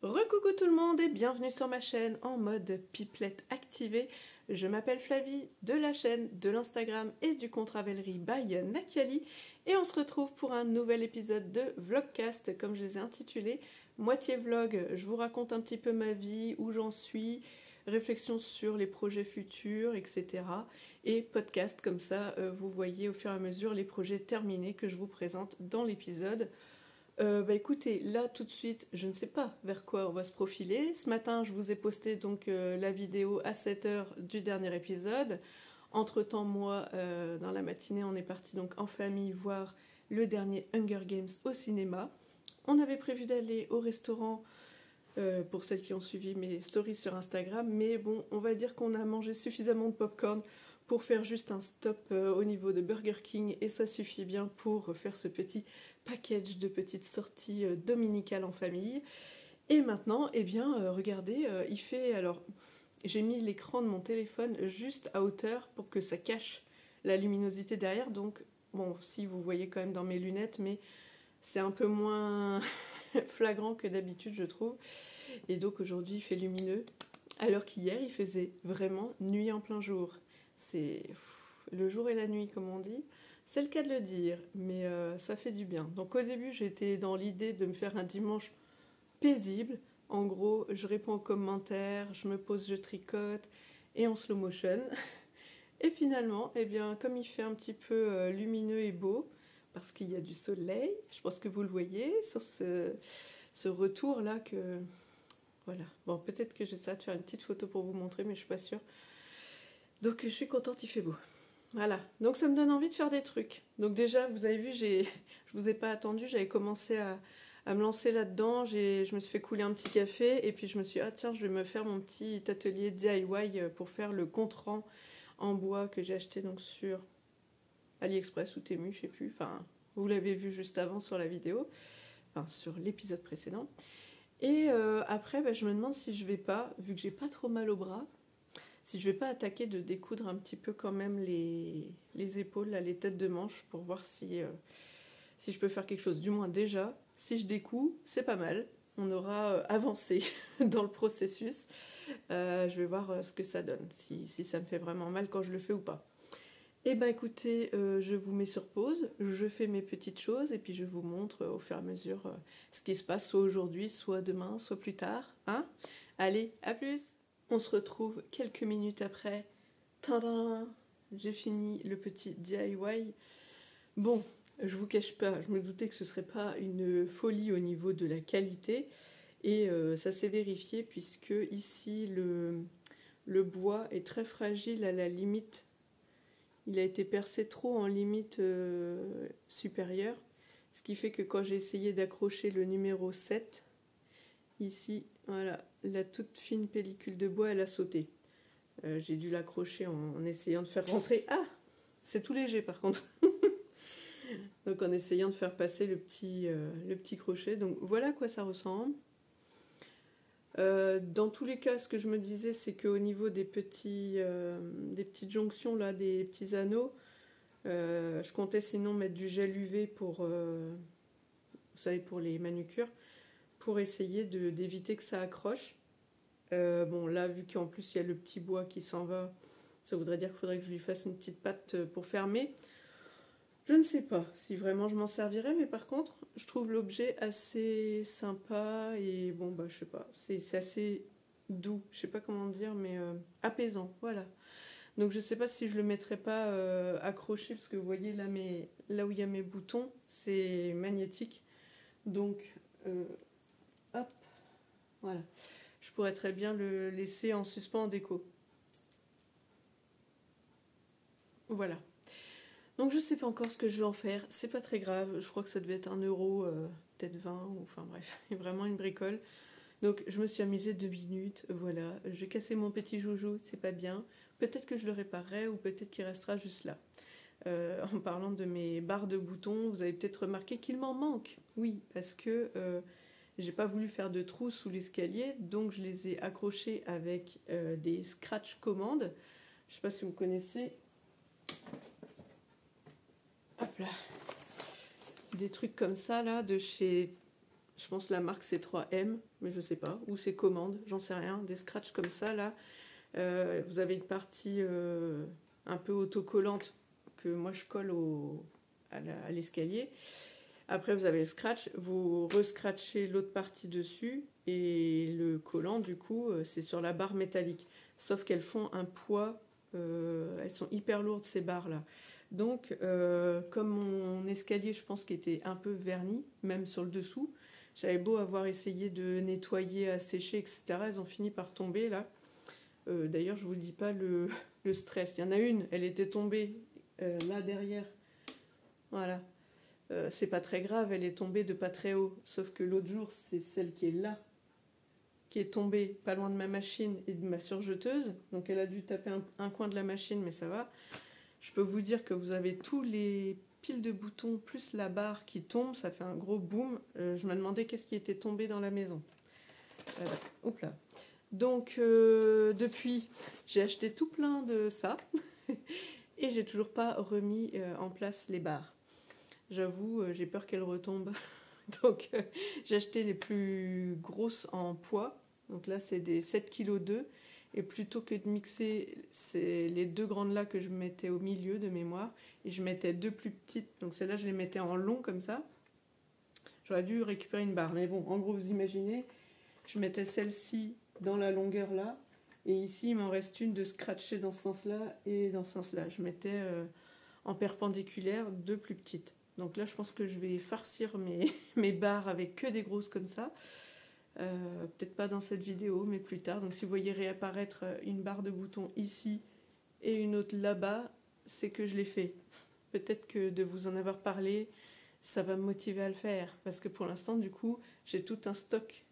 Recoucou tout le monde et bienvenue sur ma chaîne en mode pipelette activée. Je m'appelle Flavie de la chaîne, de l'Instagram et du compte Ravelry by Nakiali et on se retrouve pour un nouvel épisode de Vlogcast comme je les ai intitulés. Moitié vlog, je vous raconte un petit peu ma vie, où j'en suis, réflexion sur les projets futurs, etc. Et podcast comme ça, vous voyez au fur et à mesure les projets terminés que je vous présente dans l'épisode. Écoutez, là tout de suite, je ne sais pas vers quoi on va se profiler. Ce matin, je vous ai posté donc la vidéo à 7h du dernier épisode. Entre-temps, moi, dans la matinée, on est parti donc en famille voir le dernier Hunger Games au cinéma. On avait prévu d'aller au restaurant pour celles qui ont suivi mes stories sur Instagram, mais bon, on va dire qu'on a mangé suffisamment de popcorn pour faire juste un stop au niveau de Burger King et ça suffit bien pour faire ce petit package de petites sorties dominicales en famille. Et maintenant, eh bien, regardez, il fait... Alors, j'ai mis l'écran de mon téléphone juste à hauteur pour que ça cache la luminosité derrière. Donc, bon, si vous voyez quand même dans mes lunettes, mais c'est un peu moins flagrant que d'habitude, je trouve. Et donc, aujourd'hui, il fait lumineux, alors qu'hier, il faisait vraiment nuit en plein jour. C'est le jour et la nuit, comme on dit. C'est le cas de le dire, mais ça fait du bien. Donc au début, j'étais dans l'idée de me faire un dimanche paisible. En gros, je réponds aux commentaires, je me pose, je tricote et en slow motion. Et finalement, eh bien, comme il fait un petit peu lumineux et beau, parce qu'il y a du soleil, je pense que vous le voyez sur ce retour-là que... Voilà. Bon, peut-être que j'essaie de faire une petite photo pour vous montrer, mais je suis pas sûre. Donc je suis contente, il fait beau. Voilà, donc ça me donne envie de faire des trucs. Donc déjà, vous avez vu, je vous ai pas attendu, j'avais commencé à me lancer là-dedans, je me suis fait couler un petit café, et puis je me suis dit, ah tiens, je vais me faire mon petit atelier DIY pour faire le compte-rang en bois que j'ai acheté donc sur AliExpress ou Temu, je sais plus, enfin, vous l'avez vu juste avant sur la vidéo, enfin sur l'épisode précédent. Et après, je me demande si je vais pas, vu que j'ai pas trop mal au bras, si je vais pas attaquer de découdre un petit peu quand même les épaules, là, les têtes de manche, pour voir si je peux faire quelque chose. Du moins déjà, si je découds, c'est pas mal. On aura avancé dans le processus. Je vais voir ce que ça donne, si ça me fait vraiment mal quand je le fais ou pas. Eh ben écoutez, je vous mets sur pause, je fais mes petites choses et puis je vous montre au fur et à mesure ce qui se passe, soit aujourd'hui, soit demain, soit plus tard. Hein ? Allez, à plus! On se retrouve quelques minutes après. Tadam! J'ai fini le petit DIY. Bon, je vous cache pas, je me doutais que ce serait pas une folie au niveau de la qualité. Et ça s'est vérifié puisque ici le bois est très fragile à la limite. Il a été percé trop en limite supérieure. Ce qui fait que quand j'ai essayé d'accrocher le numéro 7, ici, voilà, la toute fine pellicule de bois, elle a sauté. J'ai dû l'accrocher en essayant de faire rentrer... Ah! C'est tout léger par contre. Donc en essayant de faire passer le petit crochet. Donc voilà à quoi ça ressemble. Dans tous les cas, ce que je me disais, c'est qu'au niveau des petites jonctions, là, des petits anneaux, je comptais sinon mettre du gel UV pour, vous savez, pour les manucures, pour essayer d'éviter que ça accroche. Bon, là, vu qu'en plus il y a le petit bois qui s'en va, ça voudrait dire qu'il faudrait que je lui fasse une petite patte pour fermer. Je ne sais pas si vraiment je m'en servirais, mais par contre, je trouve l'objet assez sympa et bon, bah, je sais pas, c'est assez doux, je sais pas comment dire, mais apaisant, voilà. Donc je sais pas si je le mettrais pas accroché, parce que vous voyez là où il y a mes boutons, c'est magnétique. Donc, hop, voilà. Je pourrais très bien le laisser en suspens en déco. Voilà. Donc je sais pas encore ce que je vais en faire, c'est pas très grave, je crois que ça devait être 1€, peut-être 20, ou enfin bref, vraiment une bricole. Donc je me suis amusée 2 minutes, voilà, j'ai cassé mon petit joujou, c'est pas bien. Peut-être que je le réparerai ou peut-être qu'il restera juste là. En parlant de mes barres de boutons, vous avez peut-être remarqué qu'il m'en manque. Oui, parce que j'ai pas voulu faire de trous sous l'escalier, donc je les ai accrochés avec des scratch commandes. Je sais pas si vous connaissez. Hop là. Des trucs comme ça là de chez Je pense que la marque c'est 3M, mais je sais pas. Ou c'est commande, j'en sais rien. Des scratchs comme ça, là. Vous avez une partie un peu autocollante que moi je colle à l'escalier. Après, vous avez le scratch, vous rescratchez l'autre partie dessus et le collant, du coup, c'est sur la barre métallique. Sauf qu'elles font un poids, elles sont hyper lourdes ces barres-là. Donc, comme mon escalier, je pense qu'il était un peu verni, même sur le dessous, j'avais beau avoir essayé de nettoyer, à sécher, etc., elles ont fini par tomber là. D'ailleurs, je vous dis pas le stress. Il y en a une, elle était tombée là derrière. Voilà. C'est pas très grave, elle est tombée de pas très haut. Sauf que l'autre jour, c'est celle qui est là, qui est tombée pas loin de ma machine et de ma surjeteuse. Donc elle a dû taper un coin de la machine, mais ça va. Je peux vous dire que vous avez tous les piles de boutons plus la barre qui tombe, ça fait un gros boom. Je me demandais qu'est-ce qui était tombé dans la maison. Oups là. Donc depuis, j'ai acheté tout plein de ça et j'ai toujours pas remis en place les barres. J'avoue, j'ai peur qu'elles retombent. Donc j'ai acheté les plus grosses en poids. Donc là c'est des 7,2 kg. Et plutôt que de mixer, c'est les deux grandes là que je mettais au milieu de mémoire. Et je mettais deux plus petites. Donc celles-là je les mettais en long comme ça. J'aurais dû récupérer une barre. Mais bon, en gros vous imaginez, je mettais celle-ci dans la longueur là. Et ici il m'en reste une de scratcher dans ce sens-là et dans ce sens-là. Je mettais en perpendiculaire deux plus petites. Donc là, je pense que je vais farcir mes barres avec que des grosses comme ça. Peut-être pas dans cette vidéo, mais plus tard. Donc si vous voyez réapparaître une barre de boutons ici et une autre là-bas, c'est que je l'ai fait. Peut-être que de vous en avoir parlé, ça va me motiver à le faire. Parce que pour l'instant, du coup, j'ai tout un stock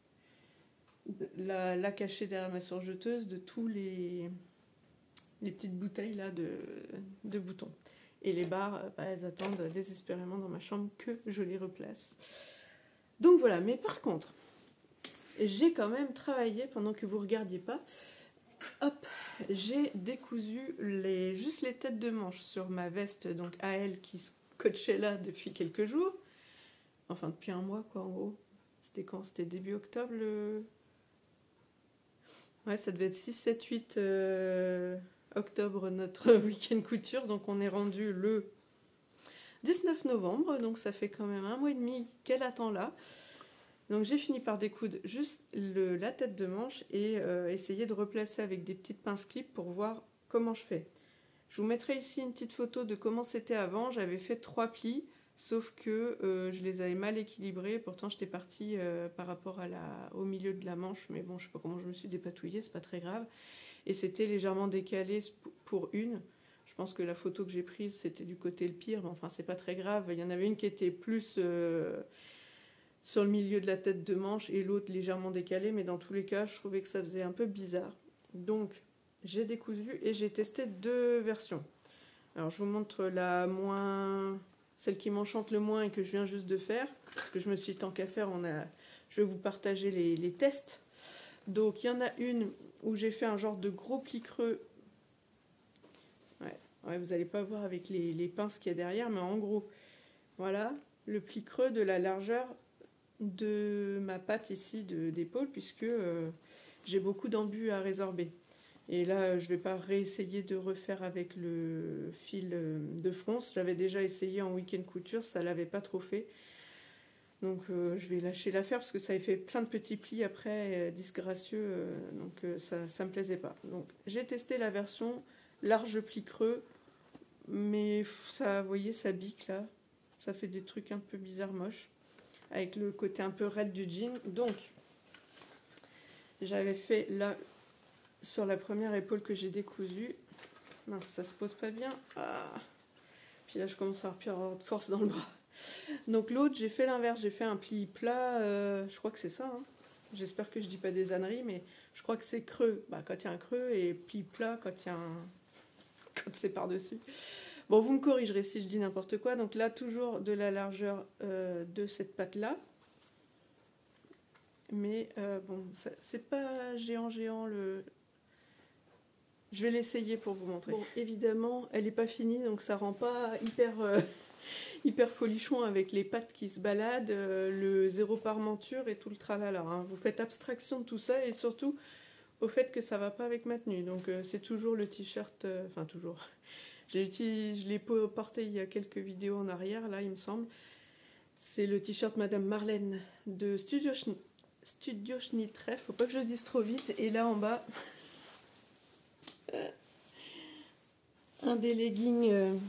là caché derrière ma surjeteuse de tous les petites bouteilles là de boutons. Et les barres, elles attendent désespérément dans ma chambre que je les replace. Donc voilà, mais par contre, j'ai quand même travaillé pendant que vous ne regardiez pas. Hop, j'ai décousu juste les têtes de manche sur ma veste, donc AL qui scotchait là depuis quelques jours. Enfin, depuis un mois, quoi, en gros. C'était quand? C'était début octobre, Ouais, ça devait être 6, 7, 8... octobre, notre week-end couture, donc on est rendu le 19 novembre, donc ça fait quand même un mois et demi qu'elle attend là. Donc j'ai fini par découdre juste la tête de manche et essayer de replacer avec des petites pinces clips pour voir comment je fais. Je vous mettrai ici une petite photo de comment c'était avant. J'avais fait 3 plis, sauf que je les avais mal équilibrés. Pourtant j'étais partie par rapport au milieu de la manche, mais bon, je sais pas comment je me suis dépatouillée, c'est pas très grave. Et c'était légèrement décalé pour une. Je pense que la photo que j'ai prise, c'était du côté le pire, mais enfin, c'est pas très grave. Il y en avait une qui était plus sur le milieu de la tête de manche et l'autre légèrement décalée, mais dans tous les cas, je trouvais que ça faisait un peu bizarre. Donc, j'ai décousu et j'ai testé 2 versions. Alors, je vous montre celle qui m'enchante le moins et que je viens juste de faire, parce que je me suis dit, tant qu'à faire, je vais vous partager les tests. Donc, il y en a une où j'ai fait un genre de gros pli creux. Ouais, vous n'allez pas voir avec les pinces qu'il y a derrière, mais en gros, voilà, le pli creux de la largeur de ma patte ici d'épaule, puisque j'ai beaucoup d'embus à résorber. Et là, je ne vais pas réessayer de refaire avec le fil de fronce. J'avais déjà essayé en week-end couture, ça ne l'avait pas trop fait. Donc je vais lâcher l'affaire parce que ça a fait plein de petits plis après, disgracieux, donc ça ne me plaisait pas. Donc j'ai testé la version large pli creux, mais ça, vous voyez, ça bique là, ça fait des trucs un peu bizarres, moches, avec le côté un peu raide du jean. Donc j'avais fait là, sur la première épaule que j'ai décousue, mince, ça se pose pas bien, puis là je commence à avoir de force dans le bras. Donc l'autre, j'ai fait l'inverse, j'ai fait un pli plat, je crois que c'est ça, hein. J'espère que je dis pas des âneries, mais je crois que c'est creux, quand il y a un creux, et pli plat quand quand c'est par-dessus. Bon, vous me corrigerez si je dis n'importe quoi. Donc là, toujours de la largeur de cette patte-là. Mais bon, c'est pas géant. Je vais l'essayer pour vous montrer. Bon, évidemment, elle n'est pas finie, donc ça rend pas hyper hyper folichon avec les pattes qui se baladent, le zéro parmenture et tout le tralala. Hein. Vous faites abstraction de tout ça et surtout au fait que ça va pas avec ma tenue. Donc c'est toujours le t-shirt, enfin toujours. Je l'ai porté il y a quelques vidéos en arrière, là il me semble. C'est le t-shirt Madame Marlène de Studio Schnittreff. Faut pas que je le dise trop vite. Et là en bas, un des leggings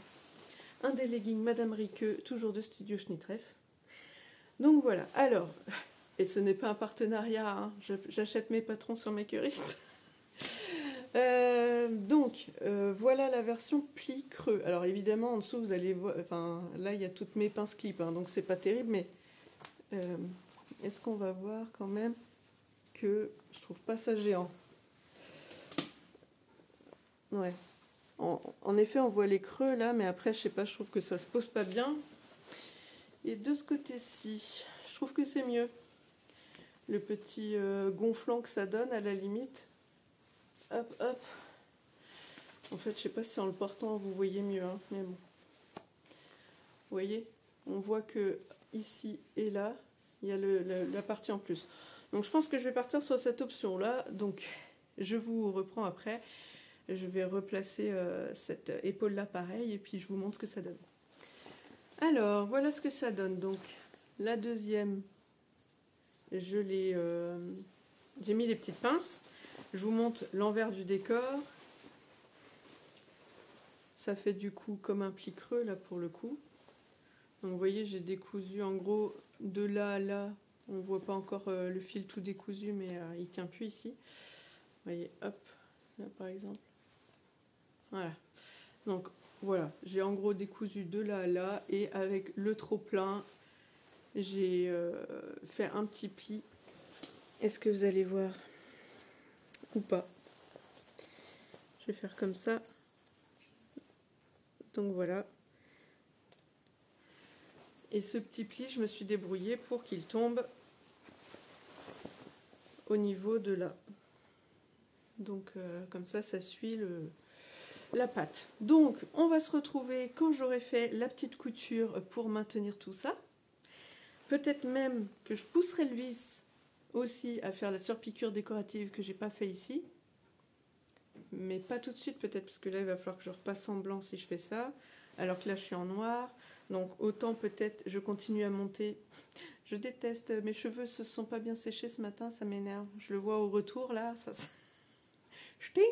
Madame Riqueux, toujours de Studio Schnittreff. Donc voilà. Alors, et ce n'est pas un partenariat, hein, j'achète mes patrons sur Makerist. Voilà la version pli creux. Alors évidemment en dessous vous allez voir, enfin là il y a toutes mes pinces clips, hein, donc c'est pas terrible, mais est-ce qu'on va voir quand même que je trouve pas ça géant. Ouais. En effet on voit les creux là, mais après je sais pas, je trouve que ça se pose pas bien. Et de ce côté-ci, je trouve que c'est mieux. Le petit gonflant que ça donne à la limite. Hop, hop. En fait, je sais pas si en le portant vous voyez mieux, hein, mais bon. Vous voyez, on voit que ici et là, il y a la partie en plus. Donc je pense que je vais partir sur cette option-là. Donc je vous reprends après. Je vais replacer cette épaule-là pareil et puis je vous montre ce que ça donne. Alors, voilà ce que ça donne. Donc la deuxième, j'ai mis les petites pinces. Je vous montre l'envers du décor. Ça fait du coup comme un pli creux là pour le coup. Donc vous voyez, j'ai décousu en gros de là à là. On ne voit pas encore le fil tout décousu, mais il tient plus ici. Vous voyez, hop, là par exemple. Voilà. Donc voilà, j'ai en gros décousu de là à là et avec le trop plein, j'ai fait un petit pli. Est-ce que vous allez voir ou pas? Je vais faire comme ça. Donc voilà. Et ce petit pli, je me suis débrouillée pour qu'il tombe au niveau de là. Donc comme ça suit la pâte. Donc on va se retrouver quand j'aurai fait la petite couture pour maintenir tout ça. Peut-être même que je pousserai le vis aussi à faire la surpiqûre décorative que j'ai pas fait ici. Mais pas tout de suite peut-être, parce que là il va falloir que je repasse en blanc si je fais ça. Alors que là je suis en noir. Donc autant peut-être je continue à monter. Je déteste, mes cheveux se sont pas bien séchés ce matin, ça m'énerve. Je le vois au retour là, ça... Ch'ting!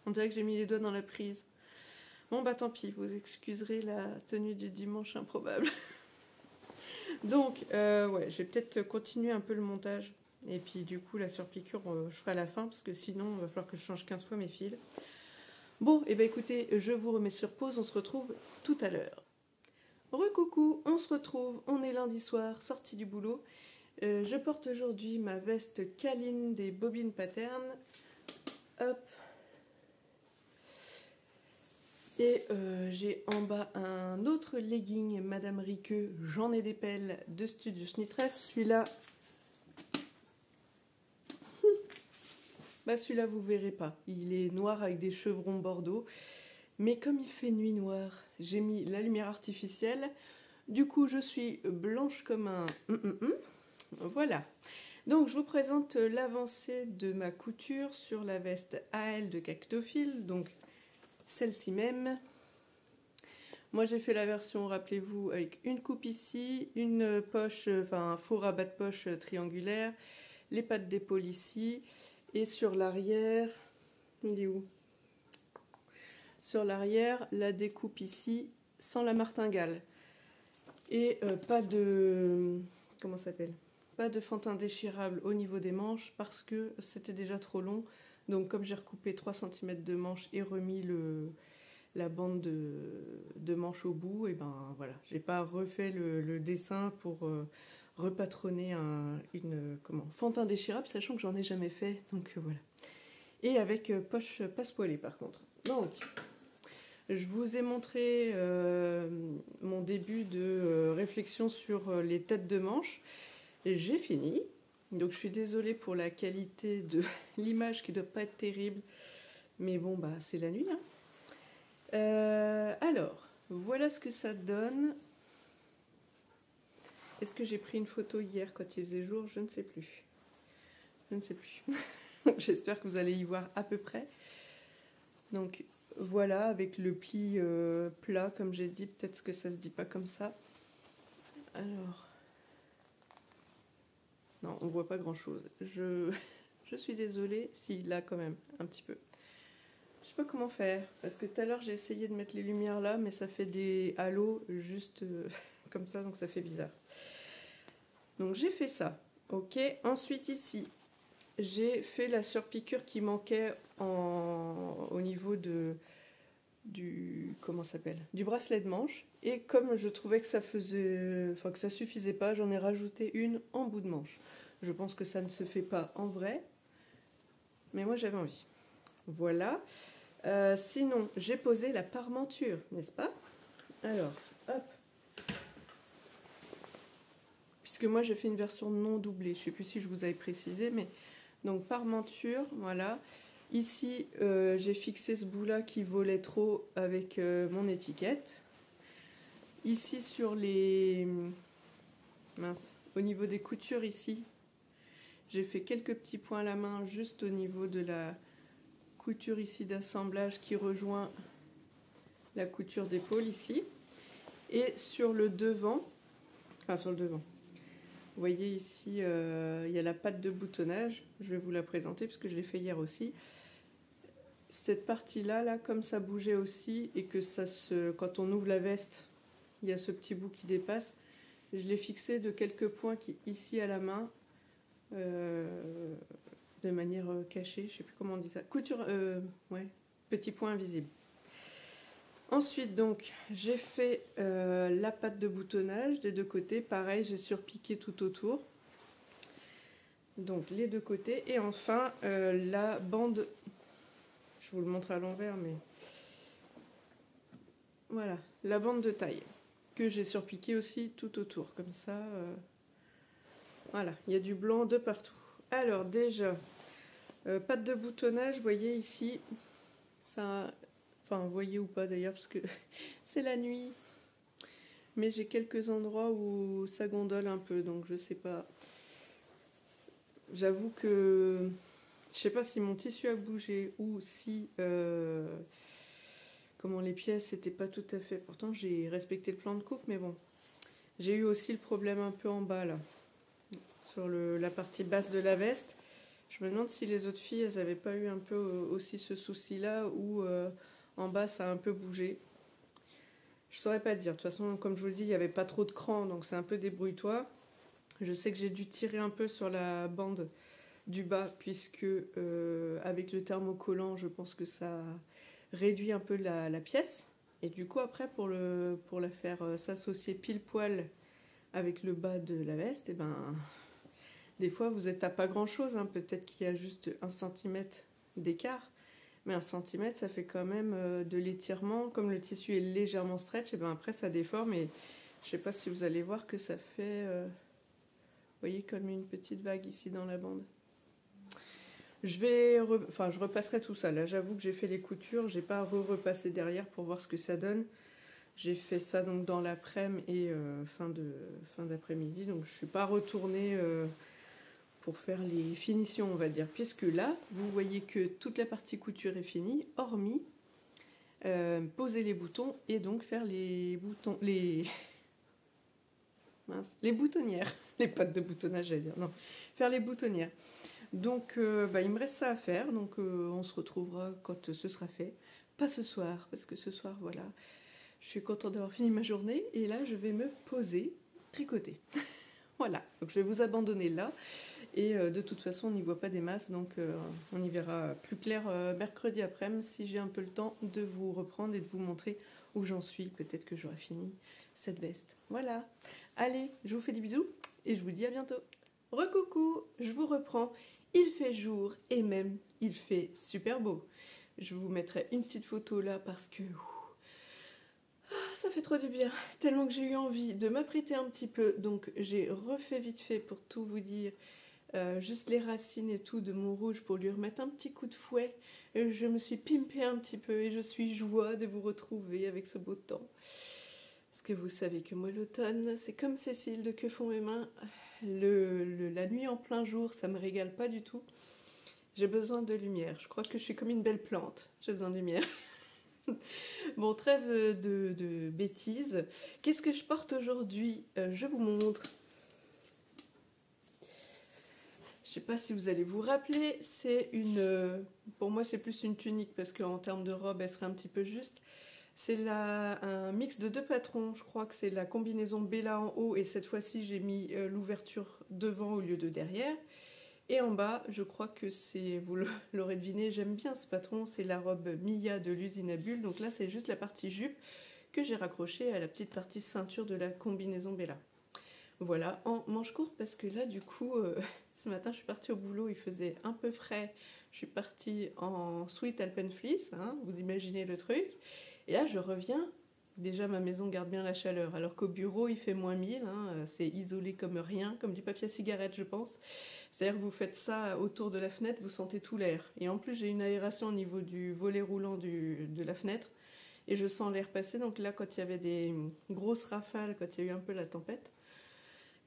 On dirait que j'ai mis les doigts dans la prise. Bon bah tant pis, vous excuserez la tenue du dimanche improbable. Donc ouais, je vais peut-être continuer un peu le montage. Et puis du coup la surpiqûre je ferai à la fin, parce que sinon il va falloir que je change 15 fois mes fils. Bon, et bien écoutez, je vous remets sur pause, on se retrouve tout à l'heure. Recoucou, on se retrouve, on est lundi soir, sortie du boulot. Je porte aujourd'hui ma veste Caline des Bobines Pattern. Hop. Et j'ai en bas un autre legging Madame Riqueux, j'en ai des pelles de Studio Schnittreff. Celui-là, bah celui-là vous verrez pas. Il est noir avec des chevrons bordeaux. Mais comme il fait nuit noire, j'ai mis la lumière artificielle. Du coup, je suis blanche comme un... Voilà. Donc, je vous présente l'avancée de ma couture sur la veste AL de Cactophile. Donc, celle-ci même. Moi, j'ai fait la version, rappelez-vous, avec une coupe ici, une poche, enfin un faux rabat de poche triangulaire, les pattes d'épaule ici, et sur l'arrière, il est où? Sur l'arrière, la découpe ici, sans la martingale. Et pas de... comment ça s'appelle? Pas de fend indéchirable au niveau des manches, parce que c'était déjà trop long. Donc comme j'ai recoupé 3 cm de manche et remis la bande de manche au bout, et ben voilà, j'ai pas refait le dessin pour repatronner une fend indéchirable, sachant que j'en ai jamais fait, donc voilà. Et avec poche passe-poilée par contre. Donc je vous ai montré mon début de réflexion sur les têtes de manche. J'ai fini. Donc je suis désolée pour la qualité de l'image qui ne doit pas être terrible. Mais bon, bah c'est la nuit. Hein. Alors, voilà ce que ça donne. Est-ce que j'ai pris une photo hier quand il faisait jour? Je ne sais plus. Je ne sais plus. J'espère que vous allez y voir à peu près. Donc voilà, avec le pli plat, comme j'ai dit, peut-être que ça se dit pas comme ça. Alors, non, on voit pas grand-chose. Je suis désolée, si, là quand même, un petit peu. Je sais pas comment faire, parce que tout à l'heure j'ai essayé de mettre les lumières là, mais ça fait des halos juste comme ça, donc ça fait bizarre. Donc j'ai fait ça, ok. Ensuite ici, j'ai fait la surpiqûre qui manquait au niveau du comment s'appelle, du bracelet de manche. Et comme je trouvais que ça faisait, enfin que ça suffisait pas, j'en ai rajouté une en bout de manche. Je pense que ça ne se fait pas en vrai, mais moi j'avais envie. Voilà. Sinon, j'ai posé la parmenture, n'est-ce pas? Alors, hop. Puisque moi j'ai fait une version non doublée, je ne sais plus si je vous avais précisé, mais donc parmenture, voilà. Ici, j'ai fixé ce bout-là qui volait trop avec mon étiquette. Ici, sur les... Mince, au niveau des coutures ici, j'ai fait quelques petits points à la main juste au niveau de la couture ici d'assemblage qui rejoint la couture d'épaule ici. Et sur le devant, enfin sur le devant, vous voyez ici, il y a la patte de boutonnage. Je vais vous la présenter parce que je l'ai fait hier aussi. Cette partie-là, là, comme ça bougeait aussi et que ça se, quand on ouvre la veste, il y a ce petit bout qui dépasse. Je l'ai fixé de quelques points qui, ici à la main, de manière cachée. Je ne sais plus comment on dit ça. Couture, ouais, petit point invisible. Ensuite, donc, j'ai fait la patte de boutonnage des deux côtés. Pareil, j'ai surpiqué tout autour. Donc, les deux côtés. Et enfin, la bande... Je vous le montre à l'envers, mais... Voilà, la bande de taille. Que j'ai surpiqué aussi tout autour. Comme ça, voilà, il y a du blanc de partout. Alors, déjà, patte de boutonnage, vous voyez ici, ça... Enfin, vous voyez ou pas d'ailleurs, parce que c'est la nuit. Mais j'ai quelques endroits où ça gondole un peu, donc je sais pas. J'avoue que je sais pas si mon tissu a bougé ou si comment les pièces n'étaient pas tout à fait. Pourtant j'ai respecté le plan de coupe, mais bon. J'ai eu aussi le problème un peu en bas là, sur la partie basse de la veste. Je me demande si les autres filles elles n'avaient pas eu un peu aussi ce souci là où en bas ça a un peu bougé. Je saurais pas dire. De toute façon, comme je vous le dis, il n'y avait pas trop de cran, donc c'est un peu débrouille-toi. Je sais que j'ai dû tirer un peu sur la bande du bas, puisque avec le thermocollant, je pense que ça réduit un peu la pièce. Et du coup, après, pour la faire s'associer pile poil avec le bas de la veste, et ben, des fois, vous êtes à pas grand-chose. Hein. Peut-être qu'il y a juste 1 cm d'écart. Mais 1 cm, ça fait quand même de l'étirement. Comme le tissu est légèrement stretch, et ben après ça déforme. Et je sais pas si vous allez voir que ça fait, vous voyez, comme une petite vague ici dans la bande. Je repasserai tout ça. Là, j'avoue que j'ai fait les coutures. J'ai pas repassé derrière pour voir ce que ça donne. J'ai fait ça donc dans l'après-midi et fin d'après-midi. Donc je suis pas retournée... pour faire les finitions, on va dire, puisque là, vous voyez que toute la partie couture est finie, hormis poser les boutons et donc faire les boutons, les boutonnières, les pattes de boutonnage, j'allais dire, non, faire les boutonnières. Donc, il me reste ça à faire, donc on se retrouvera quand ce sera fait. Pas ce soir, parce que ce soir, voilà, je suis contente d'avoir fini ma journée, et là, je vais me poser, tricoter. Voilà, donc je vais vous abandonner là. Et de toute façon, on n'y voit pas des masses, donc on y verra plus clair mercredi après-midi si j'ai un peu le temps de vous reprendre et de vous montrer où j'en suis. Peut-être que j'aurai fini cette veste. Voilà. Allez, je vous fais des bisous et je vous dis à bientôt. Recoucou, je vous reprends. Il fait jour et même il fait super beau. Je vous mettrai une petite photo là parce que... ça fait trop du bien, tellement que j'ai eu envie de m'apprêter un petit peu. Donc j'ai refait vite fait pour tout vous dire juste les racines et tout de mon rouge pour lui remettre un petit coup de fouet. Et je me suis pimpée un petit peu et je suis joie de vous retrouver avec ce beau temps. Parce que vous savez que moi l'automne, c'est comme Cécile de Que font mes mains. La nuit en plein jour, ça me régale pas du tout. J'ai besoin de lumière. Je crois que je suis comme une belle plante. J'ai besoin de lumière. Bon, trêve de bêtises. Qu'est-ce que je porte aujourd'hui? Je vous montre. Je sais pas si vous allez vous rappeler. C'est une... pour moi, c'est plus une tunique parce qu'en termes de robe, elle serait un petit peu juste. C'est un mix de 2 patrons. Je crois que c'est la combinaison Bella en haut. Et cette fois-ci, j'ai mis l'ouverture devant au lieu de derrière. Et en bas, je crois que c'est, vous l'aurez deviné, j'aime bien ce patron, c'est la robe Mia de l'usine à bulles. Donc là, c'est juste la partie jupe que j'ai raccrochée à la petite partie ceinture de la combinaison Bella. Voilà, en manche courte, parce que là, du coup, ce matin, je suis partie au boulot, il faisait un peu frais. Je suis partie en sweat Alpenfleece, hein, vous imaginez le truc. Et là, je reviens. Déjà, ma maison garde bien la chaleur, alors qu'au bureau, il fait moins 1000, hein, c'est isolé comme rien, comme du papier à cigarette, je pense. C'est-à-dire que vous faites ça autour de la fenêtre, vous sentez tout l'air. Et en plus, j'ai une aération au niveau du volet roulant de la fenêtre, et je sens l'air passer. Donc là, quand il y avait des grosses rafales, quand il y a eu un peu la tempête,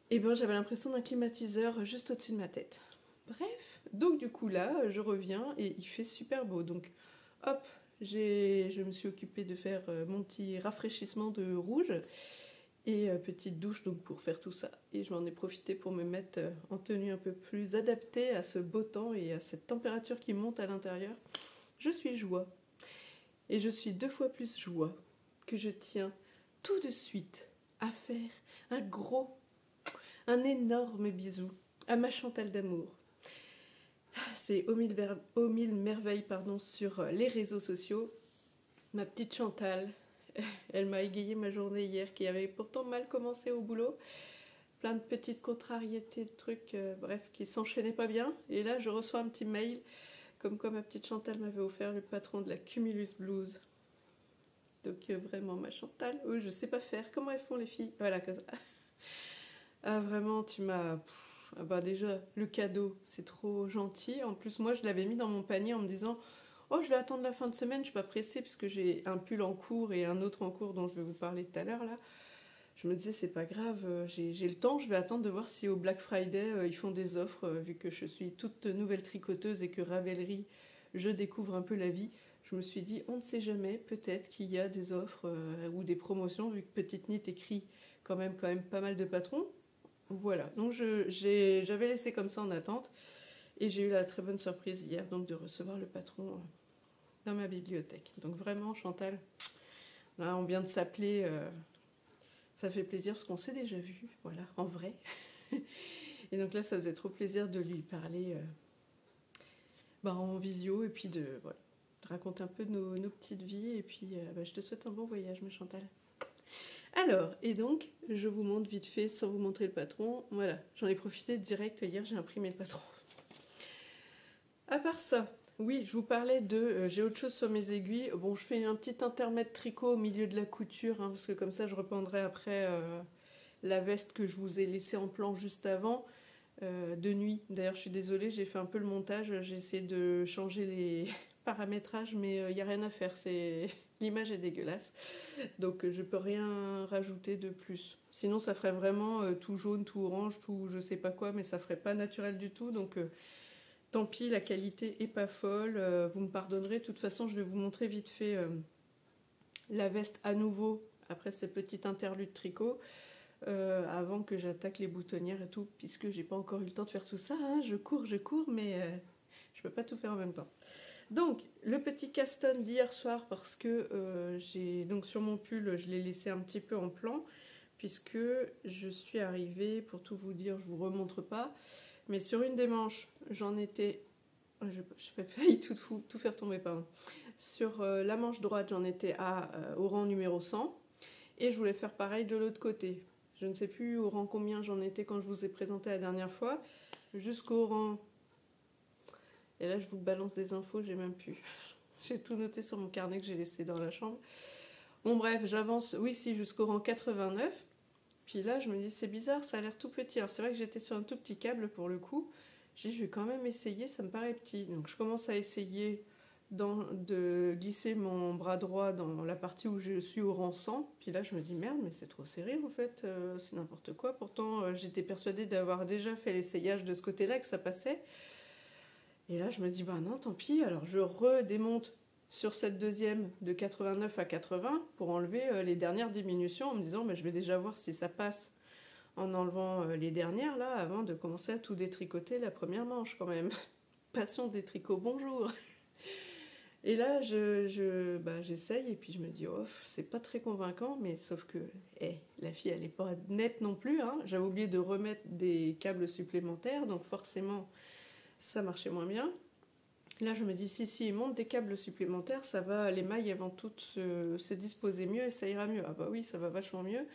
et ben, j'avais l'impression d'un climatiseur juste au-dessus de ma tête. Bref, donc du coup là, je reviens, et il fait super beau. Donc, hop, je me suis occupée de faire mon petit rafraîchissement de rouge et petite douche donc pour faire tout ça. Et je m'en ai profité pour me mettre en tenue un peu plus adaptée à ce beau temps et à cette température qui monte à l'intérieur. Je suis joie. Et je suis 2 fois plus joie que je tiens tout de suite à faire un énorme bisou à ma Chantal d'amour. C'est aux mille merveilles sur les réseaux sociaux. Ma petite Chantal, elle m'a égayé ma journée hier qui avait pourtant mal commencé au boulot. Plein de petites contrariétés, de trucs, bref, qui s'enchaînaient pas bien. Et là, je reçois un petit mail comme quoi ma petite Chantal m'avait offert le patron de la Cumulus Blues. Donc vraiment, ma Chantal, oui, je sais pas faire. Comment elles font les filles? Voilà, comme ça. Ah, vraiment, tu m'as... Ah bah déjà, le cadeau, c'est trop gentil. En plus, moi, je l'avais mis dans mon panier en me disant oh, je vais attendre la fin de semaine, je suis pas pressée puisque j'ai un pull en cours et un autre en cours dont je vais vous parler tout à l'heure là. Je me disais c'est pas grave, j'ai le temps, je vais attendre de voir si au Black Friday ils font des offres vu que je suis toute nouvelle tricoteuse et que Ravelry, je découvre un peu la vie. Je me suis dit on ne sait jamais, peut-être qu'il y a des offres ou des promotions vu que Petite Knit écrit quand même pas mal de patrons. Voilà, donc j'avais laissé comme ça en attente et j'ai eu la très bonne surprise hier donc de recevoir le patron dans ma bibliothèque. Donc vraiment Chantal, là on vient de s'appeler, ça fait plaisir parce qu'on s'est déjà vu, voilà, en vrai. Et donc là ça faisait trop plaisir de lui parler en visio et puis de raconter un peu nos petites vies et puis je te souhaite un bon voyage ma Chantal. Alors, et donc, je vous montre vite fait, sans vous montrer le patron. Voilà, j'en ai profité direct, hier j'ai imprimé le patron. À part ça, oui, je vous parlais j'ai autre chose sur mes aiguilles. Bon, je fais un petit intermède tricot au milieu de la couture, hein, parce que comme ça je reprendrai après la veste que je vous ai laissée en plan juste avant, de nuit. D'ailleurs, je suis désolée, j'ai fait un peu le montage, j'ai essayé de changer les paramétrages, mais il n'y a rien à faire, l'image est dégueulasse. Donc je peux rien rajouter de plus. Sinon ça ferait vraiment tout jaune, tout orange, tout je sais pas quoi, mais ça ferait pas naturel du tout. Donc tant pis, la qualité est pas folle. Vous me pardonnerez, de toute façon je vais vous montrer vite fait la veste à nouveau, après cette petite interlude tricot. Avant que j'attaque les boutonnières et tout, puisque j'ai pas encore eu le temps de faire tout ça, hein. Je cours, mais je peux pas tout faire en même temps. Donc, le petit caston d'hier soir, parce que j'ai donc sur mon pull, je l'ai laissé un petit peu en plan, puisque je suis arrivée, pour tout vous dire, je vous remontre pas, mais sur une des manches, j'en étais, je fais failli tout faire tomber, pardon. Sur la manche droite, j'en étais au rang numéro 100, et je voulais faire pareil de l'autre côté. Je ne sais plus au rang combien j'en étais quand je vous ai présenté la dernière fois, jusqu'au rang... Et là, je vous balance des infos, j'ai même plus. J'ai tout noté sur mon carnet que j'ai laissé dans la chambre. Bon, bref, j'avance, oui, si, jusqu'au rang 89. Puis là, je me dis, c'est bizarre, ça a l'air tout petit. Alors, c'est vrai que j'étais sur un tout petit câble pour le coup, J'ai dit, je vais quand même essayer, ça me paraît petit. Donc je commence à essayer de glisser mon bras droit dans la partie où je suis au rang 100. Puis là, je me dis, merde, mais c'est trop serré en fait, c'est n'importe quoi. Pourtant, j'étais persuadée d'avoir déjà fait l'essayage de ce côté-là, que ça passait. Et là, je me dis, bah non, tant pis. Alors je redémonte sur cette deuxième de 89 à 80 pour enlever les dernières diminutions en me disant, bah, je vais déjà voir si ça passe en enlevant les dernières là avant de commencer à tout détricoter la première manche quand même. Passion des tricots, bonjour. Et là, j'essaye et puis je me dis, oh, c'est pas très convaincant, mais sauf que la fille, elle est pas nette non plus. Hein. J'avais oublié de remettre des câbles supplémentaires, donc forcément, ça marchait moins bien. Là, je me dis, si, il monte des câbles supplémentaires, ça va, les mailles, elles vont toutes se disposer mieux et ça ira mieux. Ah bah oui, ça va vachement mieux.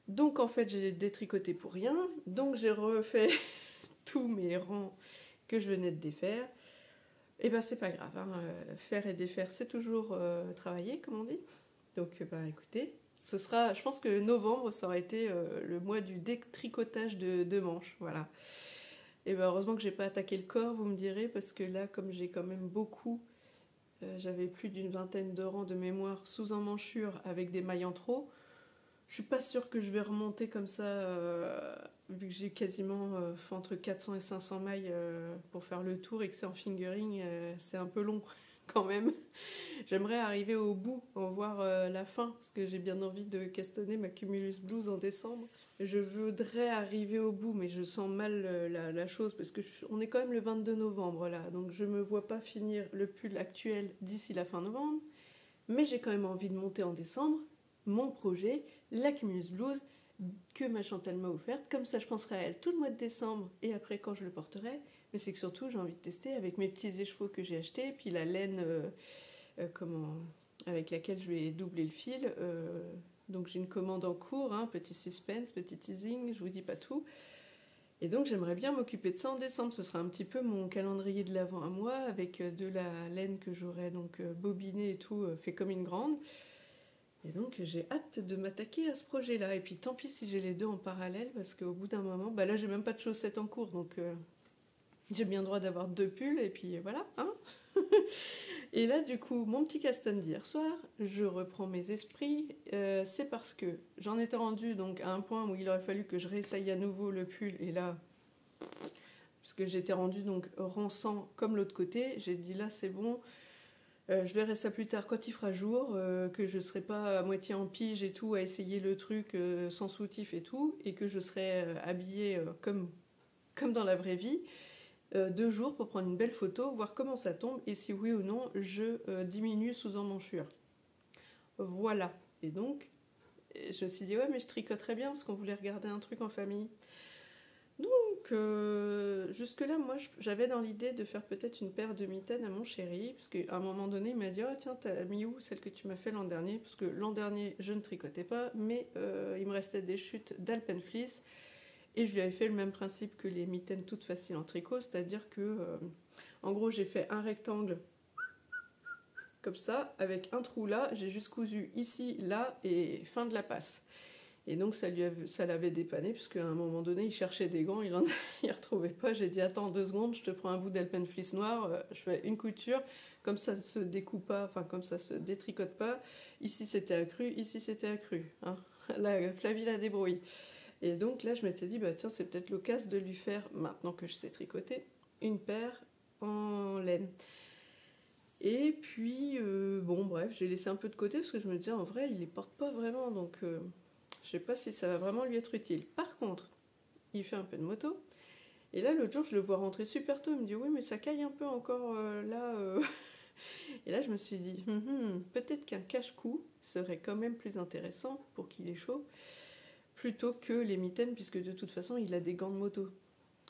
Donc, en fait, j'ai détricoté pour rien. Donc, j'ai refait tous mes rangs que je venais de défaire. Et ben c'est pas grave, hein. Faire et défaire c'est toujours travailler comme on dit. Donc écoutez, je pense que novembre ça aurait été le mois du détricotage de manches, voilà. Et ben heureusement que j'ai pas attaqué le corps, vous me direz, parce que là comme j'ai quand même beaucoup, j'avais plus d'une vingtaine de rangs de mémoire sous emmanchure avec des mailles en trop. Je suis pas sûre que je vais remonter comme ça, vu que j'ai quasiment entre 400 et 500 mailles pour faire le tour et que c'est en fingering, c'est un peu long quand même. J'aimerais arriver au bout, en voir la fin, parce que j'ai bien envie de castonner ma Cumulus Blues en décembre. Je voudrais arriver au bout, mais je sens mal la chose, parce que on est quand même le 22 novembre là, donc je me vois pas finir le pull actuel d'ici la fin novembre, mais j'ai quand même envie de monter en décembre mon projet, la Cumulus Blues, que ma Chantal m'a offerte. Comme ça, je penserai à elle tout le mois de décembre et après quand je le porterai. Mais c'est que surtout, j'ai envie de tester avec mes petits écheveaux que j'ai achetés, puis la laine avec laquelle je vais doubler le fil. Donc j'ai une commande en cours, hein, petit suspense, petit teasing, je vous dis pas tout. Et donc j'aimerais bien m'occuper de ça en décembre. Ce sera un petit peu mon calendrier de l'avant à moi, avec de la laine que j'aurai donc bobinée et tout, fait comme une grande. Et donc j'ai hâte de m'attaquer à ce projet-là. Et puis tant pis si j'ai les deux en parallèle, parce qu'au bout d'un moment, là j'ai même pas de chaussettes en cours, donc j'ai bien le droit d'avoir deux pulls, et puis voilà, hein. Et là du coup, mon petit caston d'hier soir, je reprends mes esprits, c'est parce que j'en étais rendue donc à un point où il aurait fallu que je réessaye à nouveau le pull, et là, parce que j'étais rendue donc rançant comme l'autre côté, j'ai dit là c'est bon. Je verrai ça plus tard quand il fera jour, que je serai pas à moitié en pige et tout, à essayer le truc sans soutif et tout, et que je serai habillée comme dans la vraie vie, 2 jours pour prendre une belle photo, voir comment ça tombe, et si oui ou non je diminue sous emmanchure. Voilà. Et donc, je me suis dit, ouais, mais je tricoterais bien, parce qu'on voulait regarder un truc en famille. Donc, jusque-là, moi, j'avais dans l'idée de faire peut-être une paire de mitaines à mon chéri, parce qu'à un moment donné, il m'a dit, oh tiens, t'as mis où celle que tu m'as fait l'an dernier? Parce que l'an dernier, je ne tricotais pas, mais il me restait des chutes d'Alpenfleece, et je lui avais fait le même principe que les mitaines toutes faciles en tricot, c'est-à-dire que, en gros, j'ai fait un rectangle comme ça, avec un trou là, j'ai juste cousu ici, là, et fin de la passe. Et donc ça l'avait dépanné, puisqu'à un moment donné, il cherchait des gants, il retrouvait pas. J'ai dit, attends 2 secondes, je te prends un bout d'Alpenfleece noir, je fais une couture, comme ça se découpe pas, enfin comme ça se détricote pas. Ici c'était accru, ici c'était accru. Hein. Là, Flavie la débrouille. Et donc là, je m'étais dit, bah tiens, c'est peut-être l'occasion de lui faire, maintenant que je sais tricoter, une paire en laine. Et puis, bon bref, j'ai laissé un peu de côté, parce que je me disais, en vrai, il les porte pas vraiment, donc... je sais pas si ça va vraiment lui être utile. Par contre, il fait un peu de moto. Et là, l'autre jour, je le vois rentrer super tôt. Il me dit, oui, mais ça caille un peu encore là. Et là, je me suis dit, peut-être qu'un cache-cou serait quand même plus intéressant pour qu'il ait chaud, plutôt que les mitaines, puisque de toute façon, il a des gants de moto.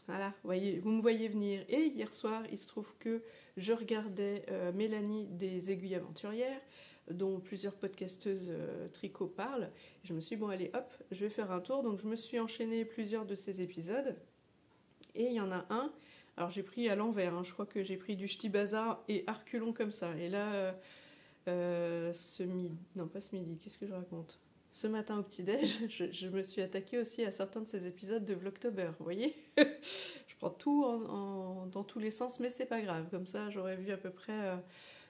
Voilà, vous me voyez venir. Et hier soir, il se trouve que je regardais Mélanie des Aiguilles Aventurières, dont plusieurs podcasteuses tricot parlent. Je me suis dit, bon allez hop, je vais faire un tour. Donc je me suis enchaîné plusieurs de ces épisodes. Et il y en a un, alors j'ai pris à l'envers, hein, je crois que j'ai pris du ch'ti bazar et arculon comme ça. Et là, ce midi, qu'est-ce que je raconte? Ce matin au petit-déj, je me suis attaquée aussi à certains de ces épisodes de Vlogtober, vous voyez. Je prends tout dans tous les sens, mais c'est pas grave. Comme ça, j'aurais vu à peu près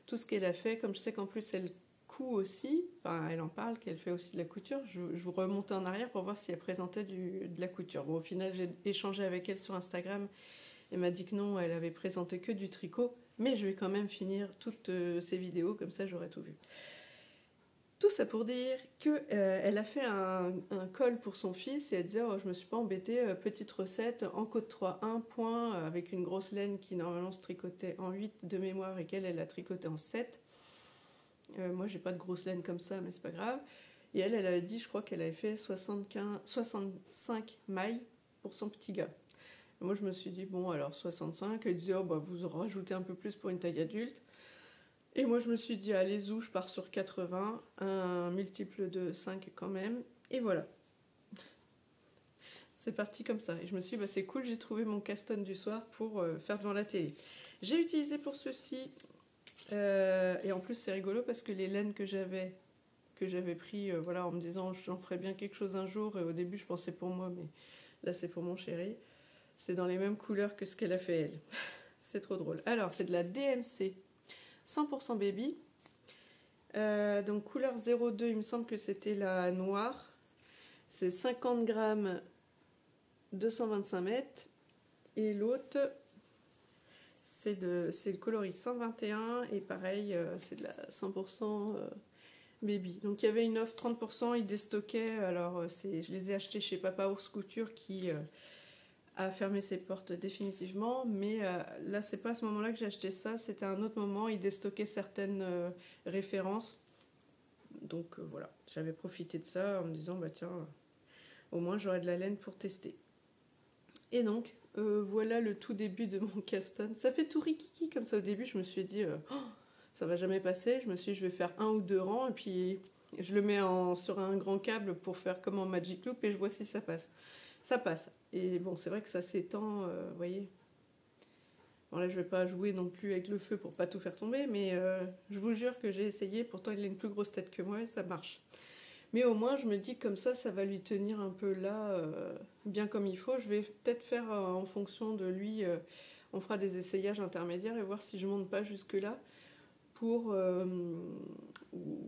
tout ce qu'elle a fait. Comme je sais qu'en plus, elle coud aussi, enfin, elle en parle, qu'elle fait aussi de la couture. Je vous remontais en arrière pour voir si elle présentait de la couture. Bon, au final, j'ai échangé avec elle sur Instagram. Elle m'a dit que non, elle avait présenté que du tricot. Mais je vais quand même finir toutes ces vidéos, comme ça, j'aurai tout vu. Tout ça pour dire qu'elle a fait un col pour son fils et elle disait oh, je me suis pas embêtée, petite recette en côte 3, un point avec une grosse laine qui normalement se tricotait en 8 de mémoire et qu'elle a tricoté en 7. Moi j'ai pas de grosse laine comme ça mais c'est pas grave. Et elle a dit je crois qu'elle avait fait 65 mailles pour son petit gars. Et moi je me suis dit bon alors 65, elle disait oh, bah, vous rajoutez un peu plus pour une taille adulte. Et moi, je me suis dit, allez, zou, je pars sur 80, un multiple de 5 quand même. Et voilà. C'est parti comme ça. Et je me suis dit, bah, c'est cool, j'ai trouvé mon Caston du soir pour faire devant la télé. J'ai utilisé pour ceci, et en plus, c'est rigolo parce que les laines que j'avais pris, voilà, en me disant, j'en ferais bien quelque chose un jour. Et au début, je pensais pour moi, mais là, c'est pour mon chéri. C'est dans les mêmes couleurs que ce qu'elle a fait elle. C'est trop drôle. Alors, c'est de la DMC. 100% baby, donc couleur 02, il me semble que c'était la noire, c'est 50 grammes, 225 mètres, et l'autre c'est le coloris 121 et pareil c'est de la 100% baby. Donc il y avait une offre 30%, ils déstockaient, alors je les ai achetés chez Papa Ours Couture qui a fermé ses portes définitivement, mais là c'est pas à ce moment-là que j'ai acheté ça, c'était à un autre moment, ils déstockaient certaines références, donc voilà, j'avais profité de ça en me disant bah tiens, au moins j'aurai de la laine pour tester. Et donc voilà le tout début de mon Caston. Ça fait tout rikiki comme ça au début, je me suis dit oh, ça va jamais passer, je me suis dit je vais faire 1 ou 2 rangs et puis je le mets sur un grand câble pour faire comme en Magic Loop et je vois si ça passe. Ça passe. Et bon, c'est vrai que ça s'étend, vous voyez. Bon, là, je vais pas jouer non plus avec le feu pour pas tout faire tomber, mais je vous jure que j'ai essayé. Pourtant, il a une plus grosse tête que moi et ça marche. Mais au moins, je me dis comme ça va lui tenir un peu là, bien comme il faut. Je vais peut-être faire en fonction de lui, on fera des essayages intermédiaires et voir si je monte pas jusque-là pour,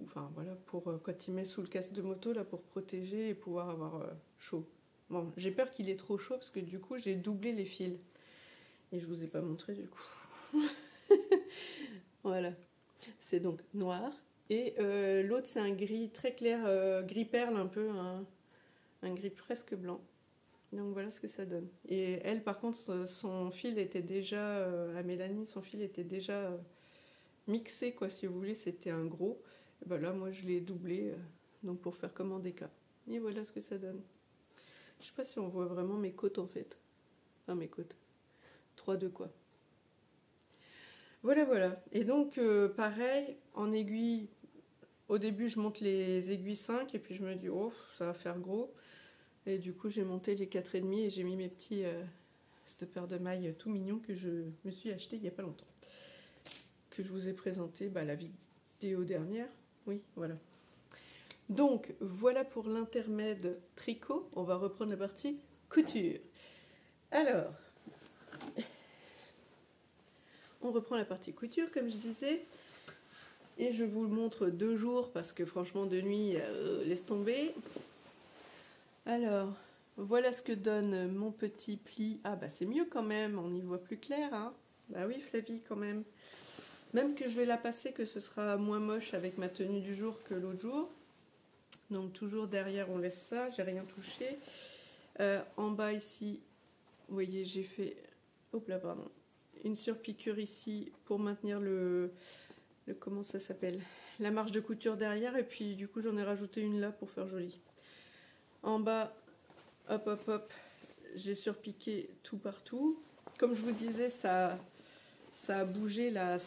enfin voilà, pour quand il met sous le casque de moto, là, pour protéger et pouvoir avoir chaud. Bon, j'ai peur qu'il ait trop chaud parce que du coup j'ai doublé les fils. Et je vous ai pas montré du coup. Voilà. C'est donc noir. Et l'autre c'est un gris très clair, gris perle un peu, un gris presque blanc. Donc voilà ce que ça donne. Et elle par contre son fil était déjà, à Mélanie, son fil était déjà mixé quoi si vous voulez, c'était un gros. Et ben là moi je l'ai doublé, donc pour faire comme en DK. Et voilà ce que ça donne. Je sais pas si on voit vraiment mes côtes en fait. Enfin mes côtes. 3-2 quoi. Voilà, voilà. Et donc pareil, en aiguille, au début je monte les aiguilles 5 et puis je me dis oh ça va faire gros. Et du coup j'ai monté les 4,5 et j'ai mis mes petits, cette paire de mailles tout mignon que je me suis acheté il y a pas longtemps. Que je vous ai présenté la vidéo dernière. Oui, voilà. Donc, voilà pour l'intermède tricot. On va reprendre la partie couture. Alors, on reprend la partie couture, comme je disais. Et je vous le montre 2 jours, parce que franchement, de nuit, laisse tomber. Alors, voilà ce que donne mon petit pli. Ah, bah c'est mieux quand même, on y voit plus clair, hein. Bah oui, Flavie, quand même. Même que je vais la passer, que ce sera moins moche avec ma tenue du jour que l'autre jour. Donc toujours derrière on laisse ça, j'ai rien touché. En bas ici, vous voyez j'ai fait hop là, pardon, une surpiqûre ici pour maintenir le comment ça s'appelle, la marge de couture derrière, et puis du coup j'en ai rajouté une là pour faire joli. En bas, hop hop hop, j'ai surpiqué tout partout. Comme je vous disais, ça a bougé la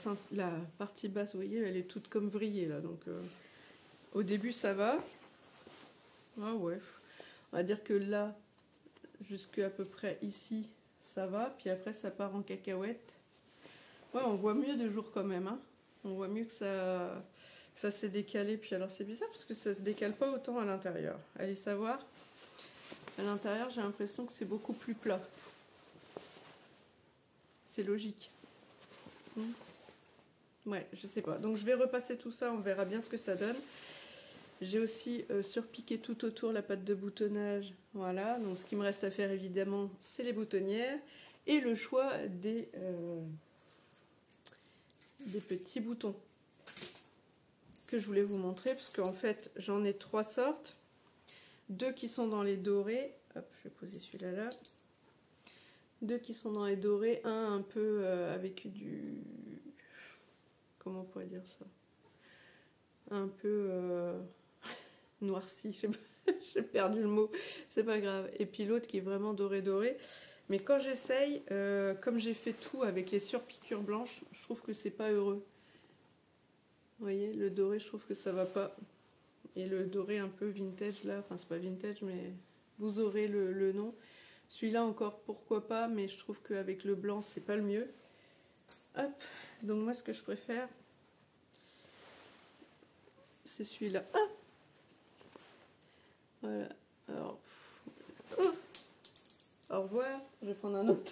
partie basse, vous voyez, elle est toute comme vrillée là, donc au début ça va. Ah ouais, on va dire que là, jusqu'à peu près ici, ça va. Puis après, ça part en cacahuète. Ouais, on voit mieux de jour quand même. Hein. On voit mieux que ça s'est décalé. Puis alors, c'est bizarre parce que ça se décale pas autant à l'intérieur. Allez savoir. À l'intérieur, j'ai l'impression que c'est beaucoup plus plat. c'est logique. Ouais, je sais pas. Donc je vais repasser tout ça, on verra bien ce que ça donne. J'ai aussi surpiqué tout autour la pâte de boutonnage. Voilà, donc ce qui me reste à faire évidemment, c'est les boutonnières et le choix des petits boutons que je voulais vous montrer, parce qu'en fait j'en ai 3 sortes. 2 qui sont dans les dorés. Hop, je vais poser celui-là là. 2 qui sont dans les dorés, un peu avec du... Comment on pourrait dire ça? Un peu noirci, je sais pas, j'ai perdu le mot, c'est pas grave. Et puis l'autre qui est vraiment doré. Mais quand j'essaye, comme j'ai fait tout avec les surpiqûres blanches, je trouve que c'est pas heureux. Vous voyez, le doré, je trouve que ça va pas. Et le doré un peu vintage là, enfin c'est pas vintage, mais vous aurez le nom. Celui-là encore, pourquoi pas, mais je trouve qu'avec le blanc, c'est pas le mieux. Hop, donc moi ce que je préfère, c'est celui-là. Ah, voilà, alors, oh, au revoir, je vais prendre un autre.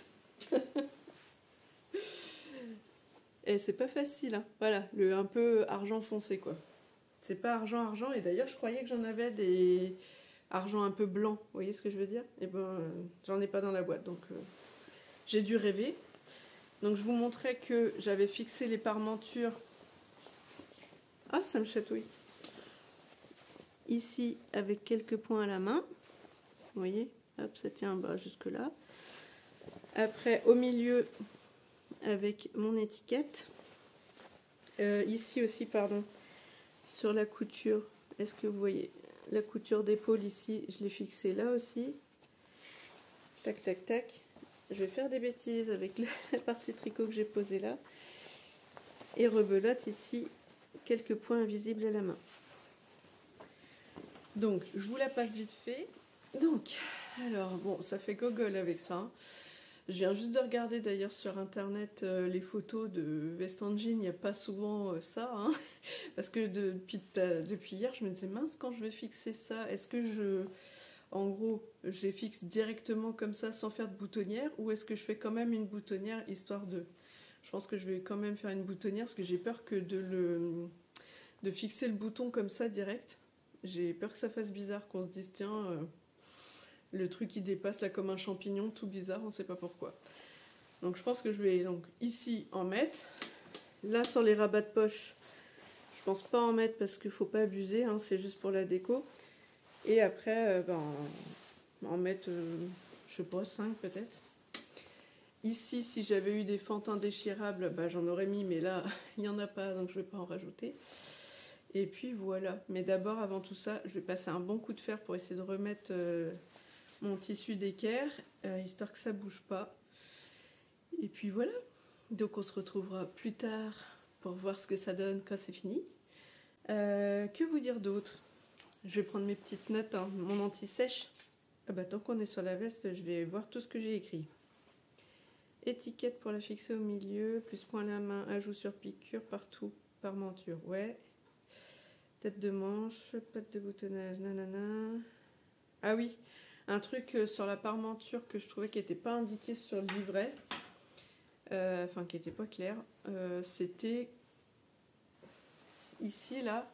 Et c'est pas facile, hein. Voilà, le un peu argent foncé quoi. C'est pas argent, et d'ailleurs je croyais que j'en avais des argent un peu blanc, vous voyez ce que je veux dire? Et ben j'en ai pas dans la boîte, donc j'ai dû rêver. Donc je vous montrais que j'avais fixé les parmentures. Ah, ça me chatouille. Ici avec quelques points à la main, vous voyez, hop, ça tient bah, jusque là. Après au milieu avec mon étiquette. Ici aussi, pardon, sur la couture, est-ce que vous voyez la couture d'épaule ici, je l'ai fixée là aussi. Tac, tac, tac. Je vais faire des bêtises avec la partie tricot que j'ai posée là. Et rebelote ici, quelques points invisibles à la main. Donc, je vous la passe vite fait. Donc, alors, bon, ça fait gogol avec ça. Hein. Je viens juste de regarder d'ailleurs sur internet les photos de veste en jean, il n'y a pas souvent ça, hein, parce que depuis hier je me disais mince quand je vais fixer ça, est-ce que en gros je les fixe directement comme ça sans faire de boutonnière ou est-ce que je fais quand même une boutonnière histoire de... Je pense que je vais quand même faire une boutonnière parce que j'ai peur que de fixer le bouton comme ça direct, j'ai peur que ça fasse bizarre, qu'on se dise tiens... le truc qui dépasse là comme un champignon, tout bizarre, on ne sait pas pourquoi. Donc je pense que je vais donc ici en mettre. Là sur les rabats de poche, je pense pas en mettre parce qu'il ne faut pas abuser, hein, c'est juste pour la déco. Et après, en mettre, je sais pas, 5 peut-être. Ici, si j'avais eu des fentins déchirables, bah, j'en aurais mis, mais là, il n'y en a pas, donc je ne vais pas en rajouter. Et puis voilà. Mais d'abord, avant tout ça, je vais passer un bon coup de fer pour essayer de remettre... mon tissu d'équerre, histoire que ça bouge pas. Et puis voilà. Donc on se retrouvera plus tard pour voir ce que ça donne quand c'est fini. Que vous dire d'autre? Je vais prendre mes petites notes, hein, mon anti-sèche. Ah bah, tant qu'on est sur la veste, je vais voir tout ce que j'ai écrit. Étiquette pour la fixer au milieu, plus point à la main, ajout sur piqûre, partout, parmenture, ouais. Tête de manche, patte de boutonnage, nanana. Ah oui, un truc sur la parmenture que je trouvais qui n'était pas indiqué sur le livret, enfin qui n'était pas clair, c'était ici là.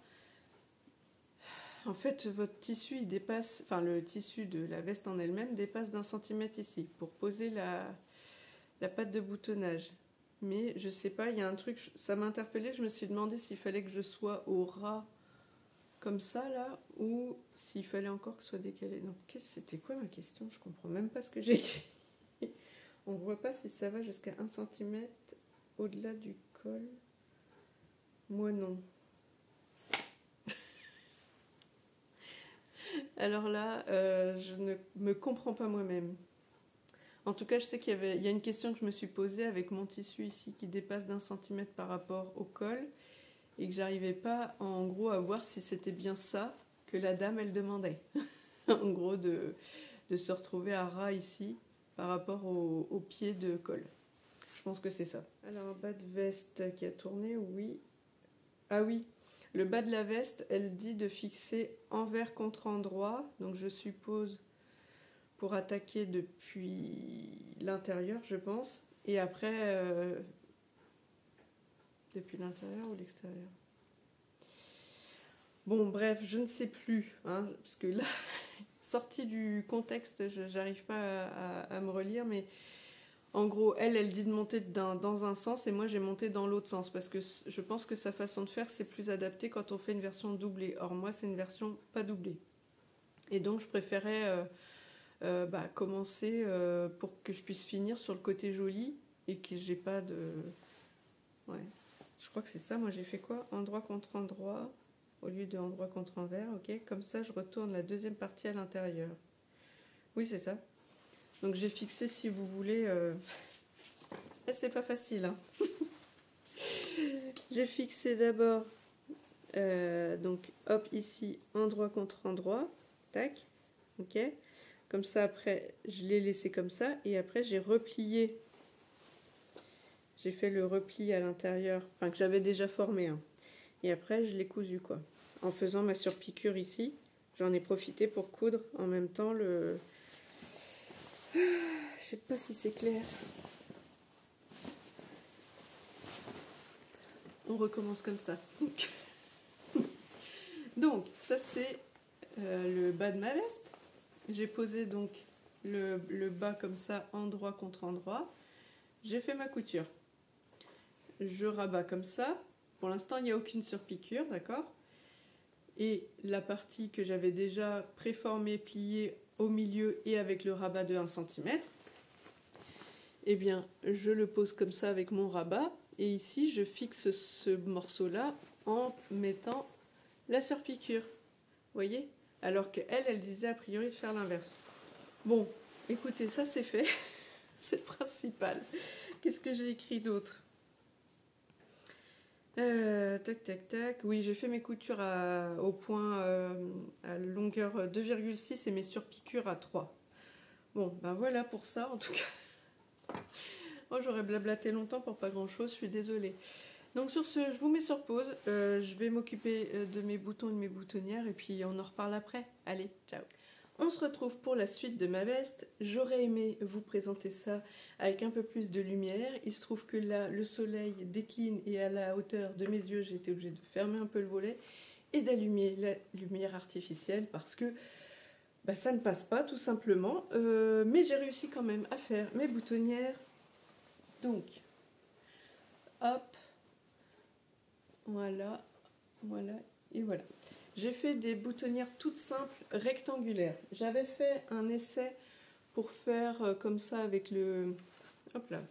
En fait, votre tissu il dépasse, enfin le tissu de la veste en elle-même dépasse d'1 centimètre ici pour poser la patte de boutonnage. Mais je sais pas, il y a un truc, ça m'a interpellée, je me suis demandé s'il fallait que je sois au ras comme ça là ou s'il fallait encore que ce soit décalé. Donc c'était quoi ma question? Je comprends même pas ce que j'ai écrit. On voit pas si ça va jusqu'à 1 cm au-delà du col. Moi non. Alors là, je ne me comprends pas moi-même. En tout cas, je sais qu'il y a une question que je me suis posée avec mon tissu ici qui dépasse d'1 centimètre par rapport au col et que j'arrivais pas en gros à voir si c'était bien ça que la dame elle demandait. En gros de se retrouver à ras ici par rapport au pied de col. Je pense que c'est ça. Alors bas de veste qui a tourné, oui. Ah oui, le bas de la veste, elle dit de fixer envers contre endroit, donc je suppose pour attaquer depuis l'intérieur, je pense. Et après, depuis l'intérieur ou l'extérieur? Bon, bref, je ne sais plus, hein, parce que là, sorti du contexte, j'arrive pas à me relire, mais en gros, elle dit de monter dans un sens et moi j'ai monté dans l'autre sens parce que je pense que sa façon de faire c'est plus adapté quand on fait une version doublée. Or moi c'est une version pas doublée. Et donc je préférais commencer pour que je puisse finir sur le côté joli et que j'ai pas de... Ouais, je crois que c'est ça. Moi j'ai fait quoi? Endroit contre endroit au lieu de endroit contre envers, ok? Comme ça je retourne la deuxième partie à l'intérieur. Oui c'est ça. Donc j'ai fixé, si vous voulez, c'est pas facile, hein. J'ai fixé d'abord, donc hop ici, endroit contre endroit, tac, ok. Comme ça après, je l'ai laissé comme ça et après j'ai replié. J'ai fait le repli à l'intérieur, enfin que j'avais déjà formé, hein. Et après je l'ai cousu quoi. En faisant ma surpiqûre ici, j'en ai profité pour coudre en même temps le... Je sais pas si c'est clair. On recommence comme ça. Donc, ça c'est le bas de ma veste. J'ai posé donc le bas comme ça, endroit contre endroit. J'ai fait ma couture. Je rabats comme ça. Pour l'instant, il n'y a aucune surpiqûre, d'accord? Et la partie que j'avais déjà préformée, pliée au milieu et avec le rabat de 1 cm, eh bien, je le pose comme ça avec mon rabat. Et ici, je fixe ce morceau-là en mettant la surpiqûre. Vous voyez? Alors qu'elle, elle disait a priori de faire l'inverse. Bon, écoutez, ça c'est fait. C'est le principal. Qu'est-ce que j'ai écrit d'autre? Tac, tac, tac. Oui, j'ai fait mes coutures au point à longueur 2,6 et mes surpiqûres à 3. Bon, ben voilà pour ça en tout cas. Oh, j'aurais blablaté longtemps pour pas grand chose, je suis désolée. Donc sur ce, je vous mets sur pause. Je vais m'occuper de mes boutons et de mes boutonnières et puis on en reparle après. Allez, ciao. On se retrouve pour la suite de ma veste. J'aurais aimé vous présenter ça avec un peu plus de lumière. Il se trouve que là, le soleil décline et à la hauteur de mes yeux, j'ai été obligée de fermer un peu le volet et d'allumer la lumière artificielle parce que ça ne passe pas tout simplement. Mais j'ai réussi quand même à faire mes boutonnières. Donc, hop, voilà, voilà et voilà. J'ai fait des boutonnières toutes simples, rectangulaires. J'avais fait un essai pour faire comme ça avec le... Hop là.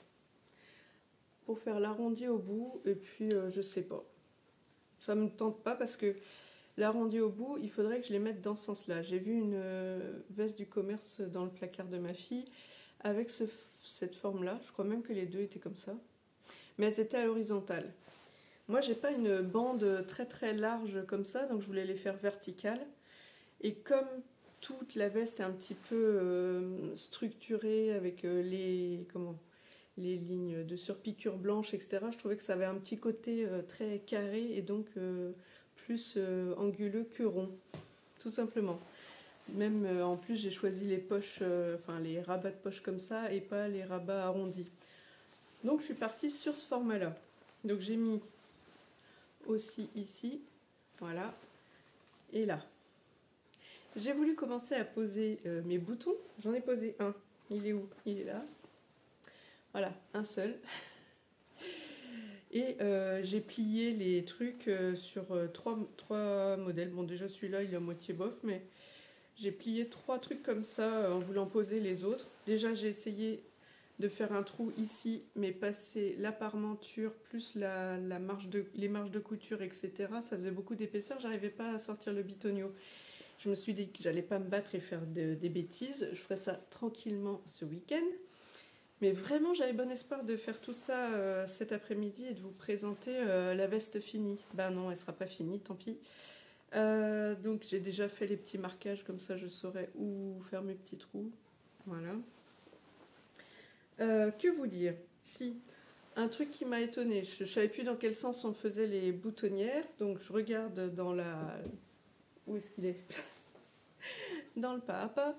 Pour faire l'arrondi au bout, et puis je sais pas. Ça me tente pas parce que l'arrondi au bout, il faudrait que je les mette dans ce sens-là. J'ai vu une veste du commerce dans le placard de ma fille avec cette forme-là. Je crois même que les deux étaient comme ça. Mais elles étaient à l'horizontale. Moi, j'ai pas une bande très très large comme ça, donc je voulais les faire verticales. Et comme toute la veste est un petit peu structurée avec les lignes de surpiqûre blanche, etc., je trouvais que ça avait un petit côté très carré et donc plus anguleux que rond, tout simplement. Même en plus, j'ai choisi les poches, les rabats de poche comme ça et pas les rabats arrondis. Donc je suis partie sur ce format-là. Donc j'ai mis aussi ici, voilà, et là. J'ai voulu commencer à poser mes boutons. J'en ai posé un. Il est où? Il est là. Voilà, un seul. Et j'ai plié les trucs sur trois modèles. Bon, déjà celui-là, il est à moitié bof, mais j'ai plié 3 trucs comme ça en voulant poser les autres. Déjà, j'ai essayé de faire un trou ici, mais passer la parmenture plus les marges de couture, etc. Ça faisait beaucoup d'épaisseur, j'arrivais pas à sortir le bitonio. Je me suis dit que j'allais pas me battre et faire des bêtises, je ferais ça tranquillement ce week-end. Mais vraiment, j'avais bon espoir de faire tout ça cet après-midi et de vous présenter la veste finie. Ben non, elle sera pas finie, tant pis. Donc j'ai déjà fait les petits marquages, comme ça je saurai où faire mes petits trous. Voilà. Que vous dire? Si, un truc qui m'a étonnée, je ne savais plus dans quel sens on faisait les boutonnières, donc je regarde dans la... Où est-ce qu'il est? Dans le pas à pas.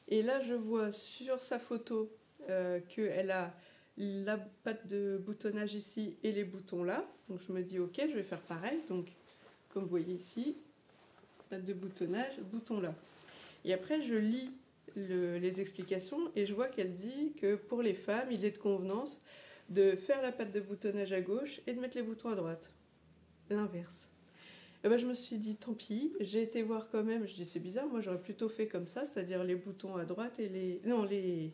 Et là je vois sur sa photo qu'elle a la patte de boutonnage ici et les boutons là. Donc je me dis ok, je vais faire pareil. Donc comme vous voyez ici, patte de boutonnage, bouton là. Et après je lis les explications et je vois qu'elle dit que pour les femmes, il est de convenance de faire la patte de boutonnage à gauche et de mettre les boutons à droite. L'inverse. Et ben, je me suis dit tant pis, j'ai été voir quand même, je dis c'est bizarre, moi j'aurais plutôt fait comme ça, c'est-à-dire les boutons à droite et les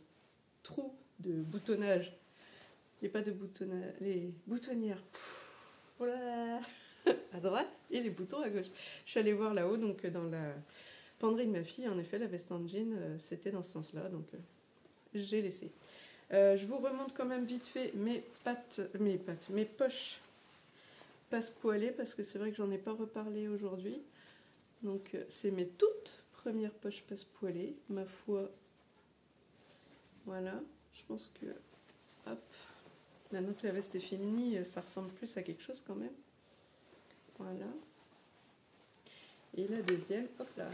trous de boutonnage, pas de boutonnage, les boutonnières, voilà, à droite et les boutons à gauche. Je suis allée voir là-haut, donc dans la penderie de ma fille, en effet la veste en jean, c'était dans ce sens-là, donc j'ai laissé. Je vous remonte quand même vite fait mes poches passe-poilées, parce que c'est vrai que j'en ai pas reparlé aujourd'hui. Donc c'est mes toutes premières poches passe-poilées, ma foi. Voilà, je pense que, hop, maintenant que la veste est finie, ça ressemble plus à quelque chose quand même. Voilà. Et la deuxième, hop là.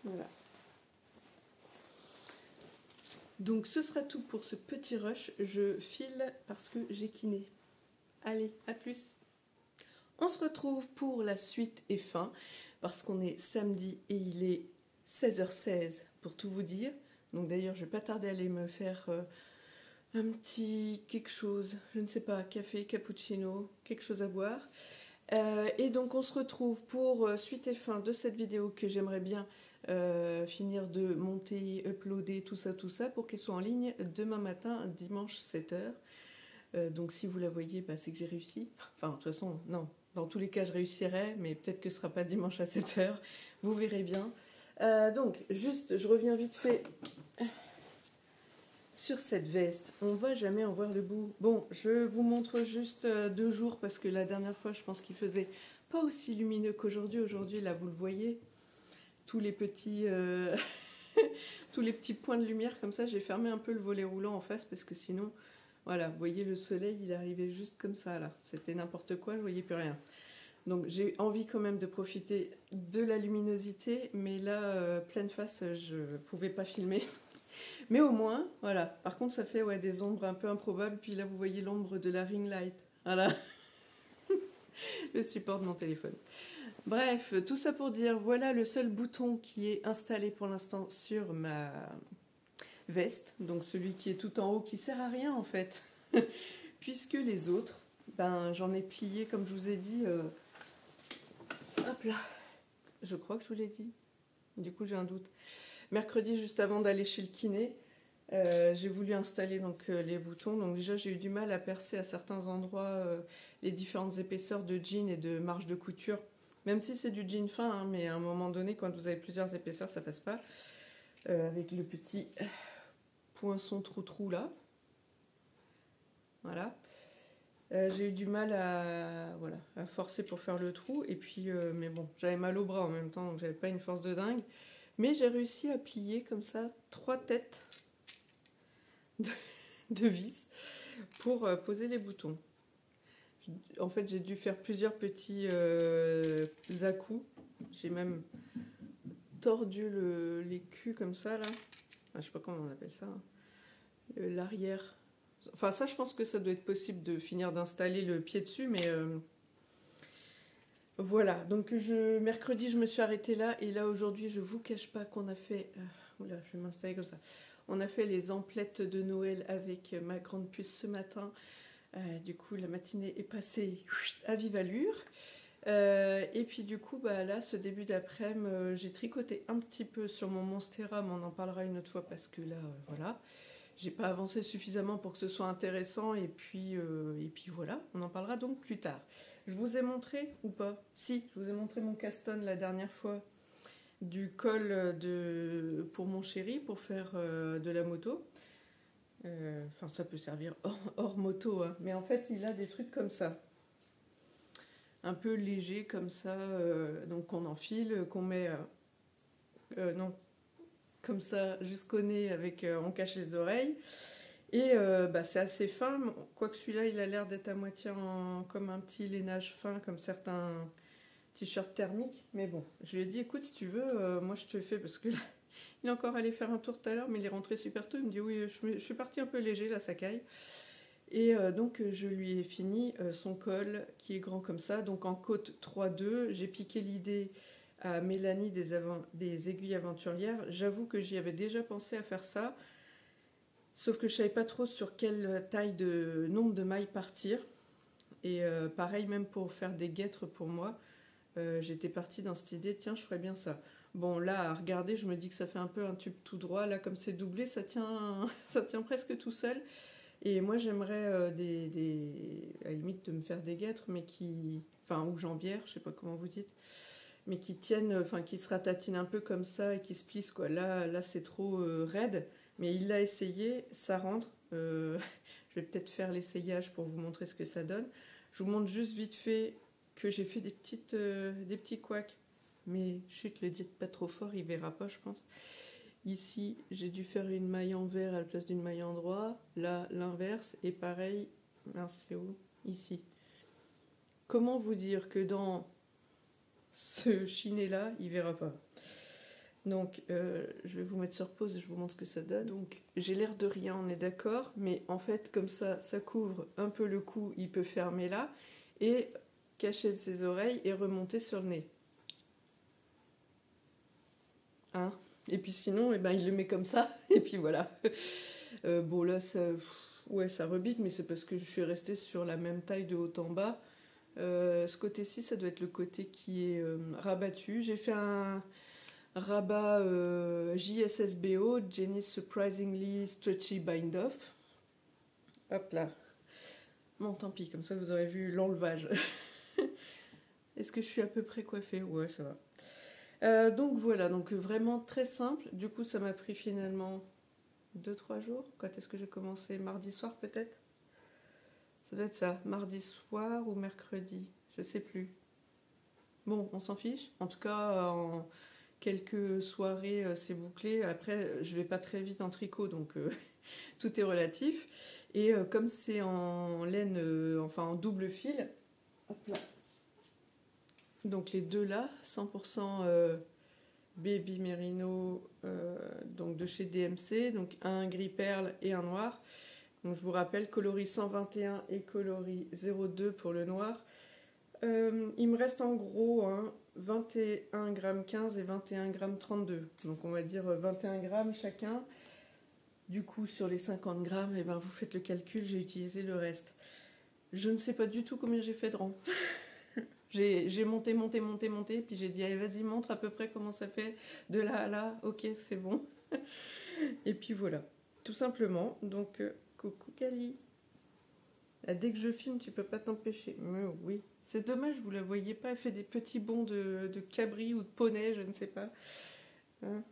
Voilà. Donc ce sera tout pour ce petit rush. Je file parce que j'ai kiné. Allez, à plus. On se retrouve pour la suite et fin, parce qu'on est samedi et il est 16h16 pour tout vous dire. Donc d'ailleurs, je vais pas tarder à aller me faire un petit quelque chose, je ne sais pas, café, cappuccino, quelque chose à boire. Et donc on se retrouve pour suite et fin de cette vidéo que j'aimerais bien finir de monter, uploader, tout ça, pour qu'elle soit en ligne demain matin, dimanche 7h. Donc si vous la voyez, bah, c'est que j'ai réussi. Enfin, de toute façon, non. Dans tous les cas, je réussirai, mais peut-être que ce ne sera pas dimanche à 7h. Vous verrez bien. Donc, juste, je reviens vite fait sur cette veste. On ne va jamais en voir le bout. Bon, je vous montre juste 2 jours, parce que la dernière fois, je pense qu'il faisait pas aussi lumineux qu'aujourd'hui. Aujourd'hui, là, vous le voyez, tous les petits... tous les petits points de lumière comme ça. J'ai fermé un peu le volet roulant en face, parce que sinon... Voilà, vous voyez le soleil, il arrivait juste comme ça là. C'était n'importe quoi, je ne voyais plus rien. Donc j'ai envie quand même de profiter de la luminosité, mais là, pleine face, je ne pouvais pas filmer. Mais au moins, voilà. Par contre, ça fait des ombres un peu improbables. Puis là, vous voyez l'ombre de la ring light. Voilà. Le support de mon téléphone. Bref, tout ça pour dire, voilà le seul bouton qui est installé pour l'instant sur ma... veste, donc celui qui est tout en haut, qui sert à rien en fait, puisque les autres, ben j'en ai plié comme je vous ai dit, hop là, je crois que je vous l'ai dit, du coup j'ai un doute, mercredi juste avant d'aller chez le kiné, j'ai voulu installer donc les boutons, donc déjà j'ai eu du mal à percer à certains endroits les différentes épaisseurs de jean et de marge de couture, même si c'est du jean fin, hein, mais à un moment donné quand vous avez plusieurs épaisseurs ça passe pas, avec le petit poinçon trou là, voilà. J'ai eu du mal à forcer pour faire le trou, et puis mais bon, j'avais mal au bras en même temps, donc j'avais pas une force de dingue, mais j'ai réussi à plier comme ça 3 têtes de vis pour poser les boutons. En fait, j'ai dû faire plusieurs petits à-coups, j'ai même tordu les culs comme ça là. Je sais pas comment on appelle ça, hein. L'arrière. Enfin, ça, je pense que ça doit être possible de finir d'installer le pied dessus, mais voilà. Donc, mercredi, je me suis arrêtée là, et là, aujourd'hui, je vous cache pas qu'on a fait... oula, je vais m'installer comme ça. On a fait les emplettes de Noël avec ma grande puce ce matin. Du coup, la matinée est passée à vive allure. Et puis du coup, là, ce début d'après-midi, j'ai tricoté un petit peu sur mon Monstera, mais on en parlera une autre fois parce que là, voilà, j'ai pas avancé suffisamment pour que ce soit intéressant. Et puis voilà, on en parlera donc plus tard. Je vous ai montré ou pas? Si, je vous ai montré mon caston la dernière fois, du col pour mon chéri, pour faire de la moto. Enfin, ça peut servir hors moto, hein, mais en fait, il a des trucs comme ça. Un peu léger comme ça, donc qu'on enfile, qu'on met non, comme ça jusqu'au nez, avec on cache les oreilles, et c'est assez fin, quoique celui-là il a l'air d'être à moitié comme un petit lainage fin, comme certains t-shirt thermique. Mais bon, je lui ai dit, écoute, si tu veux, moi je te fais, parce que là, il est encore allé faire un tour tout à l'heure, mais il est rentré super tôt. Il me dit, oui, je suis partie un peu léger, là, ça caille. Et donc je lui ai fini son col qui est grand comme ça, donc en côte 3-2. J'ai piqué l'idée à Mélanie des aiguilles aventurières. J'avoue que j'y avais déjà pensé à faire ça, sauf que je savais pas trop sur quelle taille de nombre de mailles partir. Et pareil même pour faire des guêtres pour moi, j'étais partie dans cette idée, tiens je ferais bien ça. Bon là à regarder je me dis que ça fait un peu un tube tout droit, là comme c'est doublé ça tient, ça tient presque tout seul. Et moi j'aimerais à la limite de me faire des guêtres, mais qui, enfin ou jambières, je sais pas comment vous dites, mais qui tiennent, enfin qui se ratatinent un peu comme ça et qui se plissent quoi. Là c'est trop raide, mais il l'a essayé, ça rentre. Je vais peut-être faire l'essayage pour vous montrer ce que ça donne. Je vous montre juste vite fait que j'ai fait des petits couacs, mais chut, le dites pas trop fort, il verra pas je pense. Ici, j'ai dû faire une maille en vert à la place d'une maille en droit. Là, l'inverse. Et pareil, mince, c'est où? Ici. Comment vous dire que dans ce chiné-là, il verra pas? Donc, je vais vous mettre sur pause et je vous montre ce que ça donne. Donc, j'ai l'air de rien, on est d'accord. Mais en fait, comme ça couvre un peu le cou. Il peut fermer là. Et cacher ses oreilles et remonter sur le nez. Hein? Et puis sinon, eh ben, il le met comme ça, et puis voilà. Bon là, ouais, ça rebique, mais c'est parce que je suis restée sur la même taille de haut en bas. Ce côté-ci, ça doit être le côté qui est rabattu. J'ai fait un rabat JSSBO, Jenny's Surprisingly Stretchy Bind Off. Hop là. Bon, tant pis, comme ça vous aurez vu l'enlevage. Est-ce que je suis à peu près coiffée? Ouais, ça va. Donc voilà, donc vraiment très simple. Du coup, ça m'a pris finalement 2-3 jours. Quand est-ce que j'ai commencé? Mardi soir peut-être? Ça doit être ça, mardi soir ou mercredi, je sais plus. Bon, on s'en fiche. En tout cas, en quelques soirées, c'est bouclé. Après, je vais pas très vite en tricot, donc tout est relatif. Et comme c'est en laine, enfin en double fil, hop là. Donc les deux là, 100% Baby Merino, donc de chez DMC, donc un gris perle et un noir. Donc je vous rappelle, coloris 121 et coloris 02 pour le noir. Il me reste en gros 21 g 15 et 21 g 32. Donc on va dire 21 grammes chacun. Du coup sur les 50 grammes, eh ben, vous faites le calcul, j'ai utilisé le reste. Je ne sais pas du tout combien j'ai fait de rang. J'ai monté, puis j'ai dit allez vas-y montre à peu près comment ça fait de là à là, ok c'est bon. Et puis voilà, tout simplement. Donc coucou Kali. Là, dès que je filme tu peux pas t'empêcher. Mais oui, c'est dommage vous la voyez pas, elle fait des petits bonds de cabri ou de poney, je ne sais pas, hein,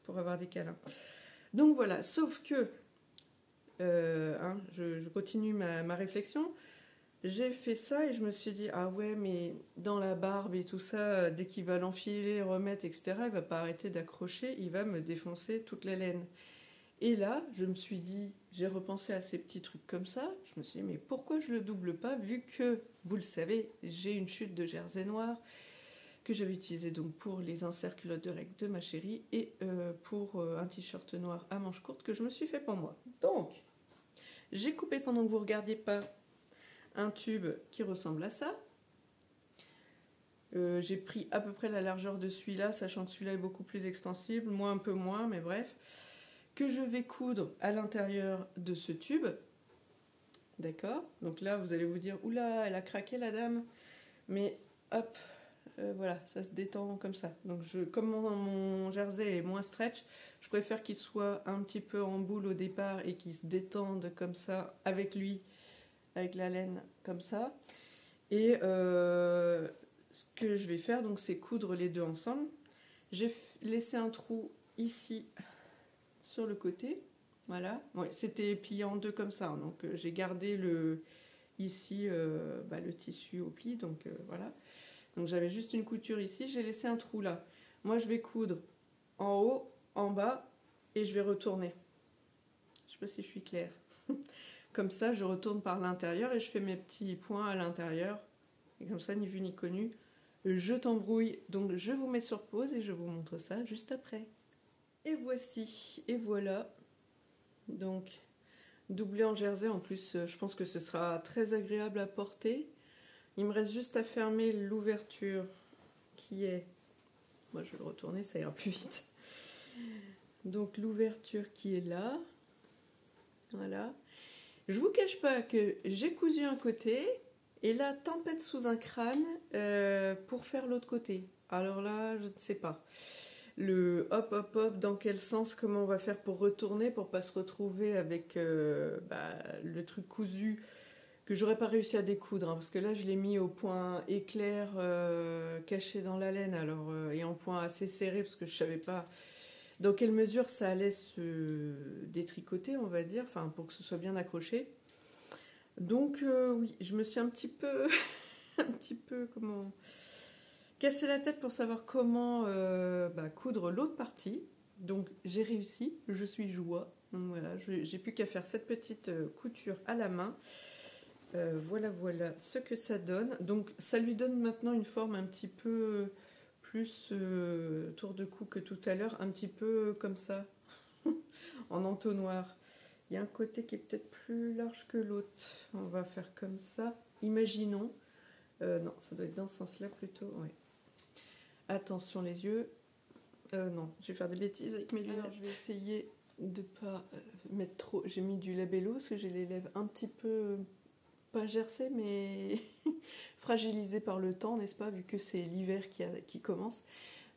pour avoir des câlins. Donc voilà, sauf que je continue ma réflexion. J'ai fait ça et je me suis dit, ah ouais, mais dans la barbe et tout ça, dès qu'il va l'enfiler, remettre, etc., il va pas arrêter d'accrocher, il va me défoncer toute la laine. Et là, je me suis dit, j'ai repensé à ces petits trucs comme ça, je me suis dit, mais pourquoi je le double pas, vu que, vous le savez, j'ai une chute de jersey noir, que j'avais utilisée donc pour les inserts culottes de règles de ma chérie, et pour un t-shirt noir à manches courtes que je me suis fait pour moi. Donc, j'ai coupé pendant que vous regardiez pas un tube qui ressemble à ça. J'ai pris à peu près la largeur de celui-là, sachant que celui-là est beaucoup plus extensible, moi un peu moins, mais bref, que je vais coudre à l'intérieur de ce tube. D'accord? Donc là, vous allez vous dire, oula, elle a craqué la dame. Mais hop, voilà, ça se détend comme ça. Donc comme mon jersey est moins stretch, je préfère qu'il soit un petit peu en boule au départ et qu'il se détende comme ça avec lui, avec la laine comme ça. Et ce que je vais faire, donc, c'est coudre les deux ensemble. J'ai laissé un trou ici sur le côté. Voilà. Ouais, c'était plié en deux comme ça. Donc j'ai gardé ici le tissu au pli. Donc voilà. Donc j'avais juste une couture ici. J'ai laissé un trou là. Moi je vais coudre en haut, en bas et je vais retourner. Je sais pas si je suis claire. Comme ça, je retourne par l'intérieur et je fais mes petits points à l'intérieur. Et comme ça, ni vu ni connu, je t'embrouille. Donc je vous mets sur pause et je vous montre ça juste après. Et voici, et voilà. Donc doublé en jersey, en plus je pense que ce sera très agréable à porter. Il me reste juste à fermer l'ouverture qui est... Moi je vais le retourner, ça ira plus vite. Donc l'ouverture qui est là. Voilà. Je vous cache pas que j'ai cousu un côté et la tempête sous un crâne pour faire l'autre côté. Alors là, je ne sais pas. Le hop hop hop, dans quel sens, comment on va faire pour retourner, pour pas se retrouver avec le truc cousu que j'aurais pas réussi à découdre, hein, parce que là je l'ai mis au point éclair caché dans la laine, alors et en point assez serré parce que je savais pas dans quelle mesure ça allait se détricoter, on va dire, enfin pour que ce soit bien accroché. Donc oui, je me suis un petit peu comment cassé la tête pour savoir comment coudre l'autre partie. Donc j'ai réussi, je suis joie. Donc voilà, j'ai plus qu'à faire cette petite couture à la main. Voilà ce que ça donne. Donc ça lui donne maintenant une forme un petit peu plus tour de cou que tout à l'heure, un petit peu comme ça, en entonnoir. Il y a un côté qui est peut-être plus large que l'autre. On va faire comme ça. Imaginons. Non, ça doit être dans ce sens-là plutôt. Ouais. Attention les yeux. Non, je vais faire des bêtises avec mes lunettes. Alors, je vais essayer de pas mettre trop. J'ai mis du labello parce que j'ai les lèvres un petit peu pas gercées mais fragilisées par le temps, n'est-ce pas, vu que c'est l'hiver qui commence.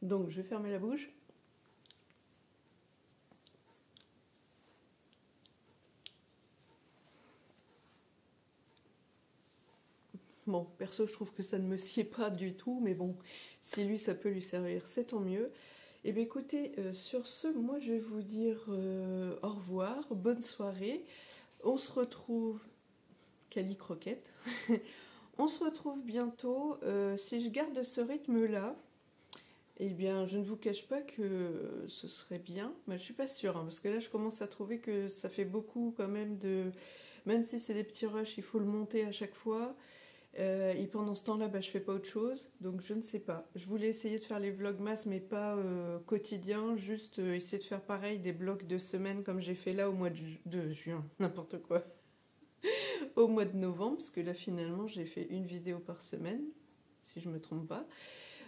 Donc je vais fermer la bouche. Bon, perso, je trouve que ça ne me sied pas du tout, mais bon, si lui, ça peut lui servir, c'est tant mieux. Et bien écoutez, sur ce, moi, je vais vous dire au revoir, bonne soirée. On se retrouve... Cali croquette. On se retrouve bientôt. Si je garde ce rythme-là, eh bien, je ne vous cache pas que ce serait bien. Mais je suis pas sûre, hein, parce que là, je commence à trouver que ça fait beaucoup quand même de... Même si c'est des petits rushs, il faut le monter à chaque fois. Et pendant ce temps-là, je fais pas autre chose, donc je ne sais pas. Je voulais essayer de faire les vlogmas, mais pas quotidiens, juste essayer de faire pareil, des blocs de semaine comme j'ai fait là au mois de juin, n'importe quoi, au mois de novembre, parce que là finalement j'ai fait une vidéo par semaine, si je me trompe pas.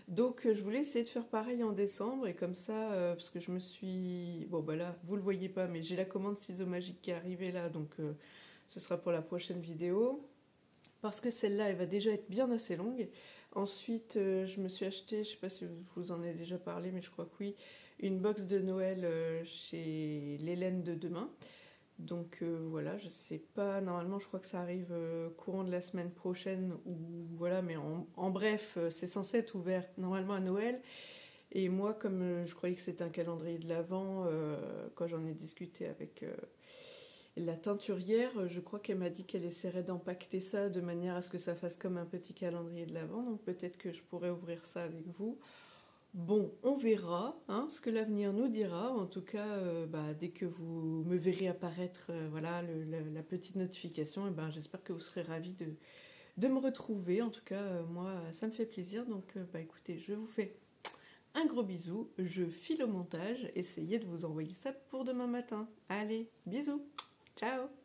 Donc je voulais essayer de faire pareil en décembre, et comme ça, parce que je me suis... Bon là, vous le voyez pas, mais j'ai la commande ciseaux magiques qui est arrivée là, donc ce sera pour la prochaine vidéo. Parce que celle-là, elle va déjà être bien assez longue. Ensuite, je me suis acheté, je ne sais pas si vous en avez déjà parlé, mais je crois que oui, une box de Noël chez l'Hélène de demain. Donc voilà, je sais pas, normalement je crois que ça arrive courant de la semaine prochaine, ou voilà, mais en bref, c'est censé être ouvert normalement à Noël. Et moi, comme je croyais que c'était un calendrier de l'Avent, quand j'en ai discuté avec... la teinturière, je crois qu'elle m'a dit qu'elle essaierait d'empacter ça de manière à ce que ça fasse comme un petit calendrier de l'Avent, donc peut-être que je pourrais ouvrir ça avec vous. Bon, on verra hein, ce que l'avenir nous dira. En tout cas, dès que vous me verrez apparaître la petite notification, j'espère que vous serez ravis de me retrouver. En tout cas, moi, ça me fait plaisir. Donc, écoutez, je vous fais un gros bisou. Je file au montage. Essayez de vous envoyer ça pour demain matin. Allez, bisous. Ciao!